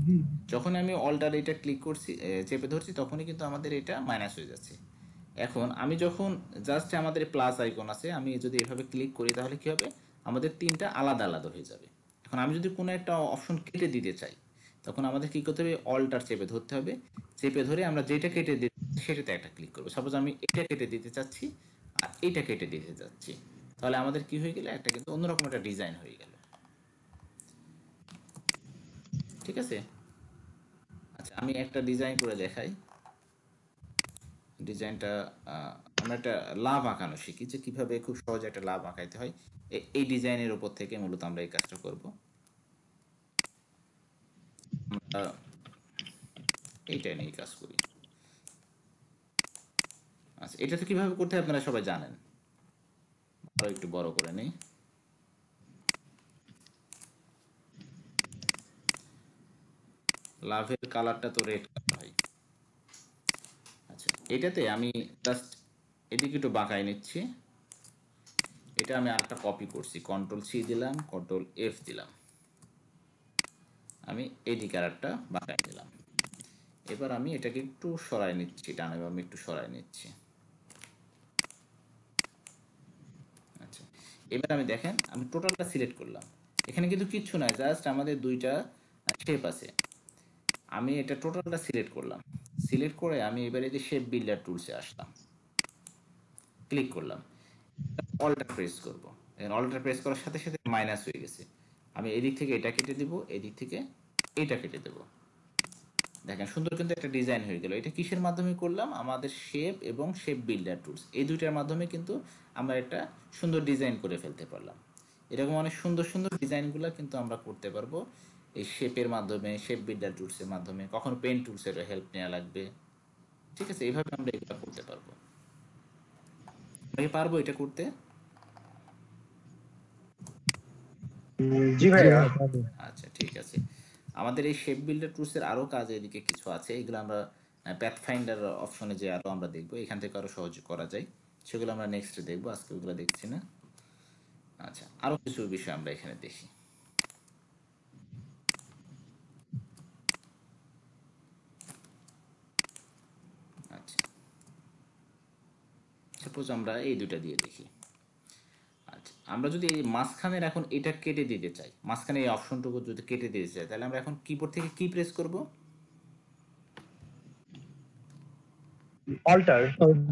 জি যখন আমি অল্টার এটা ক্লিক করছি, চেপে ধরছি, তখনই কিন্তু আমাদের এটা মাইনাস হয়ে যাচ্ছে। এখন আমি যখন জাস্ট আমাদের প্লাস আইকন আছে, আমি যদি এভাবে ক্লিক করি তাহলে কি হবে? আমাদের তিনটা আলাদা আলাদা হয়ে যাবে। এখন আমি যদি কোনো একটা অপশন কেটে দিতে চাই, তখন আমাদের কি করতে হবে? অল্টার চেপে ধরতে হবে, চেপে ধরে আমরা যেটা কেটে দিতে সেটাতে একটা ক্লিক করবো। সাপোজ আমি এটা কেটে দিতে চাচ্ছি আর এইটা কেটে দিতে চাচ্ছি, তাহলে আমাদের কি হয়ে গেল? একটা কিন্তু অন্যরকম একটা ডিজাইন হয়ে গেল। ঠিক আছে? আচ্ছা, আমি একটা ডিজাইন করে দেখাই। ডিজাইনটা আমরা একটা লাভ আঁকানো শিখি, যে কিভাবে খুব সহজে একটা লাভ আঁকাইতে হয়। এই ডিজাইনের উপর থেকে মূলত আমরা এই কাজটা করব। আমরা এইটা নিয়ে কাজ করি। আচ্ছা, এটা তো কিভাবে করতে হয় আপনারা সবাই জানেন। আরো একটু বড় করে নেই। লাভের কালারটা তো রেড কালার হয়। আচ্ছা, এটাতে আমি জাস্ট এদিকে একটু বাঁকাই নিচ্ছি। এটা আমি আরেকটা কপি করছি, কন্ট্রোল সি দিলাম, কন্ট্রোল এফ দিলাম, আমি এদিকে আরেকটা বাঁকাই দিলাম। এবার আমি এটাকে একটু সরাই নিচ্ছি, ডানে বামে একটু সরাই নিচ্ছি। আচ্ছা, এবার আমি দেখেন আমি টোটালটা সিলেক্ট করলাম, এখানে কিন্তু কিচ্ছু নাই, জাস্ট আমাদের দুইটা শেপ আছে। আমি এটা টোটালটা সিলেক্ট করলাম, সিলেক্ট করে আমি এবারে যে শেপ বিল্ডার টুলসে আসলাম, ক্লিক করলাম, অল্টার প্রেস করব। অল্টার প্রেস করার সাথে সাথে মাইনাস হয়ে গেছে। আমি এদিক থেকে এটা কেটে দেব, এদিক থেকে এটা কেটে দেব। দেখেন সুন্দর কিন্তু একটা ডিজাইন হয়ে গেল। এটা কিসের মাধ্যমে করলাম? আমাদের শেপ এবং শেপ বিল্ডার টুলস, এই দুইটার মাধ্যমে কিন্তু আমরা একটা সুন্দর ডিজাইন করে ফেলতে পারলাম। এরকম অনেক সুন্দর সুন্দর ডিজাইনগুলো কিন্তু আমরা করতে পারবো এই শেপের মাধ্যমে, শেপ বিল্ডার টুলসের মাধ্যমে। কখনো পেন টুলসেরও হেল্প নেওয়া লাগবে। ঠিক আছে, এইভাবে আমরা এগুলো করতে পারবো। আমরা কি পারবো এটা করতে? জি ভাইয়া। আচ্ছা ঠিক আছে। আমাদের এই শেপ বিল্ডার টুলসের আরও কাজ এদিকে কিছু আছে, এগুলো আমরা প্যাথ ফাইন্ডার অপশনে যে আরও আমরা দেখবো, এখান থেকে আরও সহজে করা যায়, সেগুলো আমরা নেক্সটে দেখবো, আজকে ওগুলো দেখছি না। আচ্ছা, আরও কিছু বিষয় আমরা এখানে দেখি। আচ্ছা, সাপোজ আমরা এই দুটা দিয়ে দেখি। আচ্ছা, আমরা যদি এই মাঝখানের এখন এটা কেটে দিতে চাই, মাঝখানে এই অপশনটুকু যদি কেটে দিতে চাই, তাহলে আমরা এখন কিবোর্ড থেকে কি প্রেস করব? অল্টার।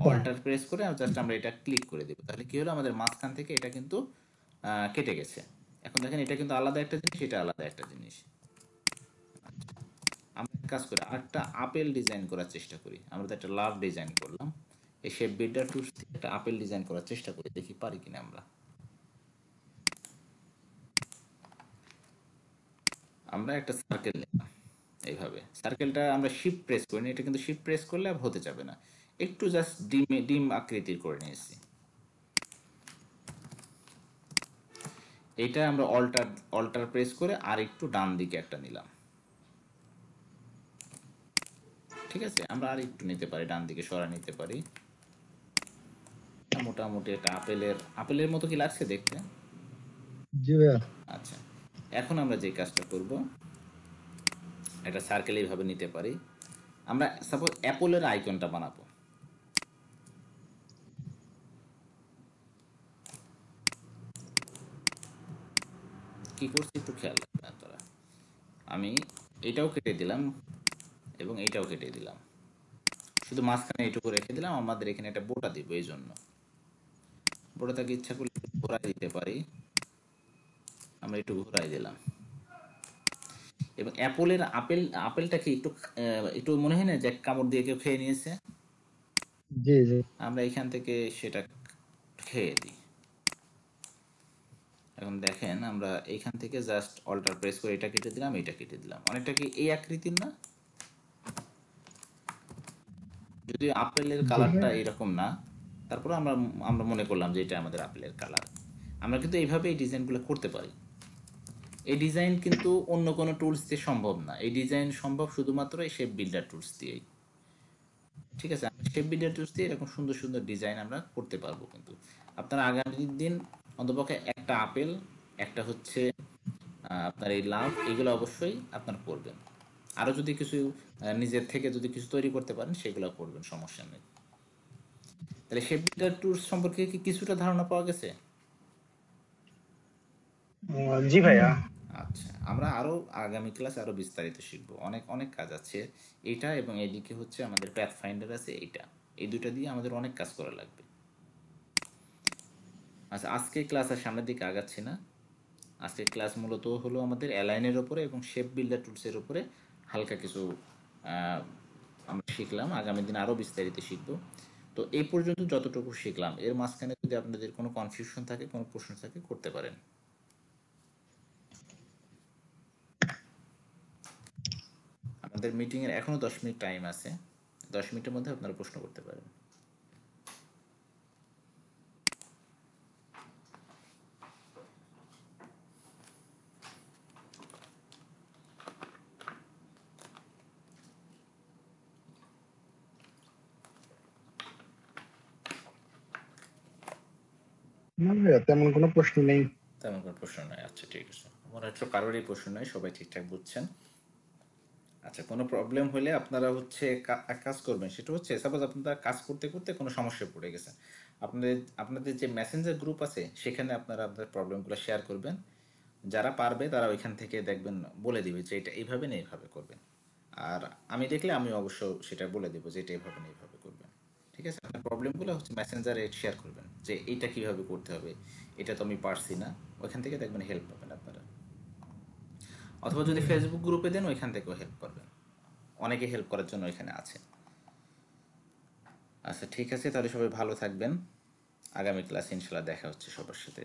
অল্টার প্রেস করে জাস্ট আমরা এটা ক্লিক করে দেব, তাহলে কি হলো? আমাদের মাঝখান থেকে এটা কিন্তু কেটে গেছে। এখন দেখেন এটা কিন্তু আলাদা একটা জিনিস, এটা আলাদা একটা জিনিস। আমরা কাজ করে আরেকটা আপেল ডিজাইন করার চেষ্টা করি। আমরা তো একটা লাভ ডিজাইন করলাম, এই শেপ বিল্ডার টুলস থেকে একটা আপেল ডিজাইন করার চেষ্টা করি, দেখি পারি কিনা আমরা। আমরা একটা সার্কেল নিলাম এইভাবে, সার্কেলটা আমরা শিফট প্রেস করি না, এটা কিন্তু শিফট প্রেস করলে আর হতে যাবে না, একটু জাস্ট ডিম আকৃতির করে নিয়েছি। এইটা আমরা অল্টার প্রেস করে আর একটু ডান দিকে একটা নিলাম, ঠিক আছে। আমরা আর একটু নিতে পারি, ডান দিকে সরা নিতে পারি। মোটামুটি এটা আপেলের মতো কি লাগছে দেখতে? জি ভাইয়া। আচ্ছা, এখন আমরা যে কাজটা করব, একটা সার্কেল এইভাবে নিতে পারি। আমরা সাপোজ অ্যাপলের আইকনটা বানাবো, কি করছি একটু খেয়াল রাখবেন আপনারা। আমি এটাও কেটে দিলাম এবং এইটাও কেটে দিলাম, শুধু মাঝখানে এটুকু রেখে দিলাম। আমাদের এখানে একটা বোটা দিব, এই জন্য বোটাটাকে ইচ্ছা করলে ঘোরাই দিতে পারি, আমরা একটু ঘোরাই দিলাম। এবং আপেলটাকে একটু মনে হয় না যে কামড় দিয়ে কেউ খেয়ে নিয়েছে, জি জি। আমরা এখান থেকে সেটা খেয়ে দিই। এখন দেখেন আমরা এইখান থেকে জাস্ট অল্টার প্রেস করে এটা কেটে দিলাম, এটা কেটে দিলাম, অনেকটা কি এই আকৃতির না? যদি আপেলের কালারটা এরকম না, তারপরে আমরা মনে করলাম যে এটা আমাদের আপেলের কালার। আমরা কিন্তু এইভাবে এই ডিজাইনগুলো করতে পারি। এই ডিজাইন কিন্তু অন্য কোনো টুলস দিয়ে সম্ভব না, এই ডিজাইন সম্ভব শুধুমাত্র এই শেপ বিল্ডার টুলস দিয়েই, ঠিক আছে। শেপ বিল্ডার টুলস দিয়ে এরকম সুন্দর সুন্দর ডিজাইন আমরা করতে পারবো। কিন্তু আপনারা আগামী দিন অন্তপক্ষে একটা আপেল, একটা হচ্ছে আপনার এই লাভ, এগুলো অবশ্যই আপনারা করবেন। আরও যদি কিছু নিজের থেকে যদি কিছু তৈরি করতে পারেন সেগুলো করবেন, সমস্যা নেই। তাহলে শেপ বিল্ডার টুলস সম্পর্কে কি কিছুটা ধারণা পাওয়া গেছে? জি ভাইয়া। আচ্ছা, আমরা আরও আগামী ক্লাসে আরও বিস্তারিত শিখবো, অনেক অনেক কাজ আছে। এইটা এবং এদিকে হচ্ছে আমাদের প্যাথ ফাইন্ডার আছে, এইটা, এই দুটা দিয়ে আমাদের অনেক কাজ করা লাগবে। আচ্ছা, আজকে ক্লাস আর সামনের দিকে আগাচ্ছি না। আজকের ক্লাস মূলত হলো আমাদের অ্যালাইনের ওপরে এবং শেপ বিল্ডার টুলসের উপরে হালকা কিছু আমরা শিখলাম। আগামী দিন আরও বিস্তারিত শিখবো। তো এই পর্যন্ত যতটুকু শিখলাম, এর মাঝখানে যদি আপনাদের কোনো কনফিউশন থাকে, কোনো প্রশ্ন থাকে, করতে পারেন। আমাদের মিটিংয়ের এখনও 10 মিনিট টাইম আছে, 10 মিনিটের মধ্যে আপনারা প্রশ্ন করতে পারেন। না ভাইয়া, তেমন কোনো প্রশ্ন নেই। তেমন কোনো প্রশ্ন নয়, আচ্ছা ঠিক আছে। মনে হচ্ছে কারোরই প্রশ্ন নয়, সবাই ঠিকঠাক বুঝছেন। আচ্ছা, কোনো প্রবলেম হলে আপনারা হচ্ছে এক কাজ করবেন, সেটা হচ্ছে সাপোজ আপনারা কাজ করতে করতে কোনো সমস্যায় পড়ে গেছেন, আপনাদের যে মেসেঞ্জার গ্রুপ আছে সেখানে আপনারা আপনাদের প্রবলেমগুলো শেয়ার করবেন। যারা পারবে তারা ওইখান থেকে দেখবেন বলে দিবে যে এটা এইভাবে না এইভাবে করবেন, আর আমি দেখলে আমি অবশ্য সেটা বলে দেবো যে এটা এইভাবে না এইভাবে করবেন, ঠিক আছে। আপনার প্রবলেমগুলো হচ্ছে মেসেঞ্জারে শেয়ার করবেন যে এইটা কীভাবে করতে হবে, এটা তো আমি পারছি না, ওইখান থেকে দেখবেন হেল্প পাবেন আপনারা। অথবা যদি ফেসবুক গ্রুপে দেন ওইখান থেকেও হেল্প করবেন, অনেকে হেল্প করার জন্য এখানে আছে। আচ্ছা ঠিক আছে, তাহলে সবাই ভালো থাকবেন। আগামী ক্লাসে ইনশাল্লাহ দেখা হচ্ছে সবার সাথে।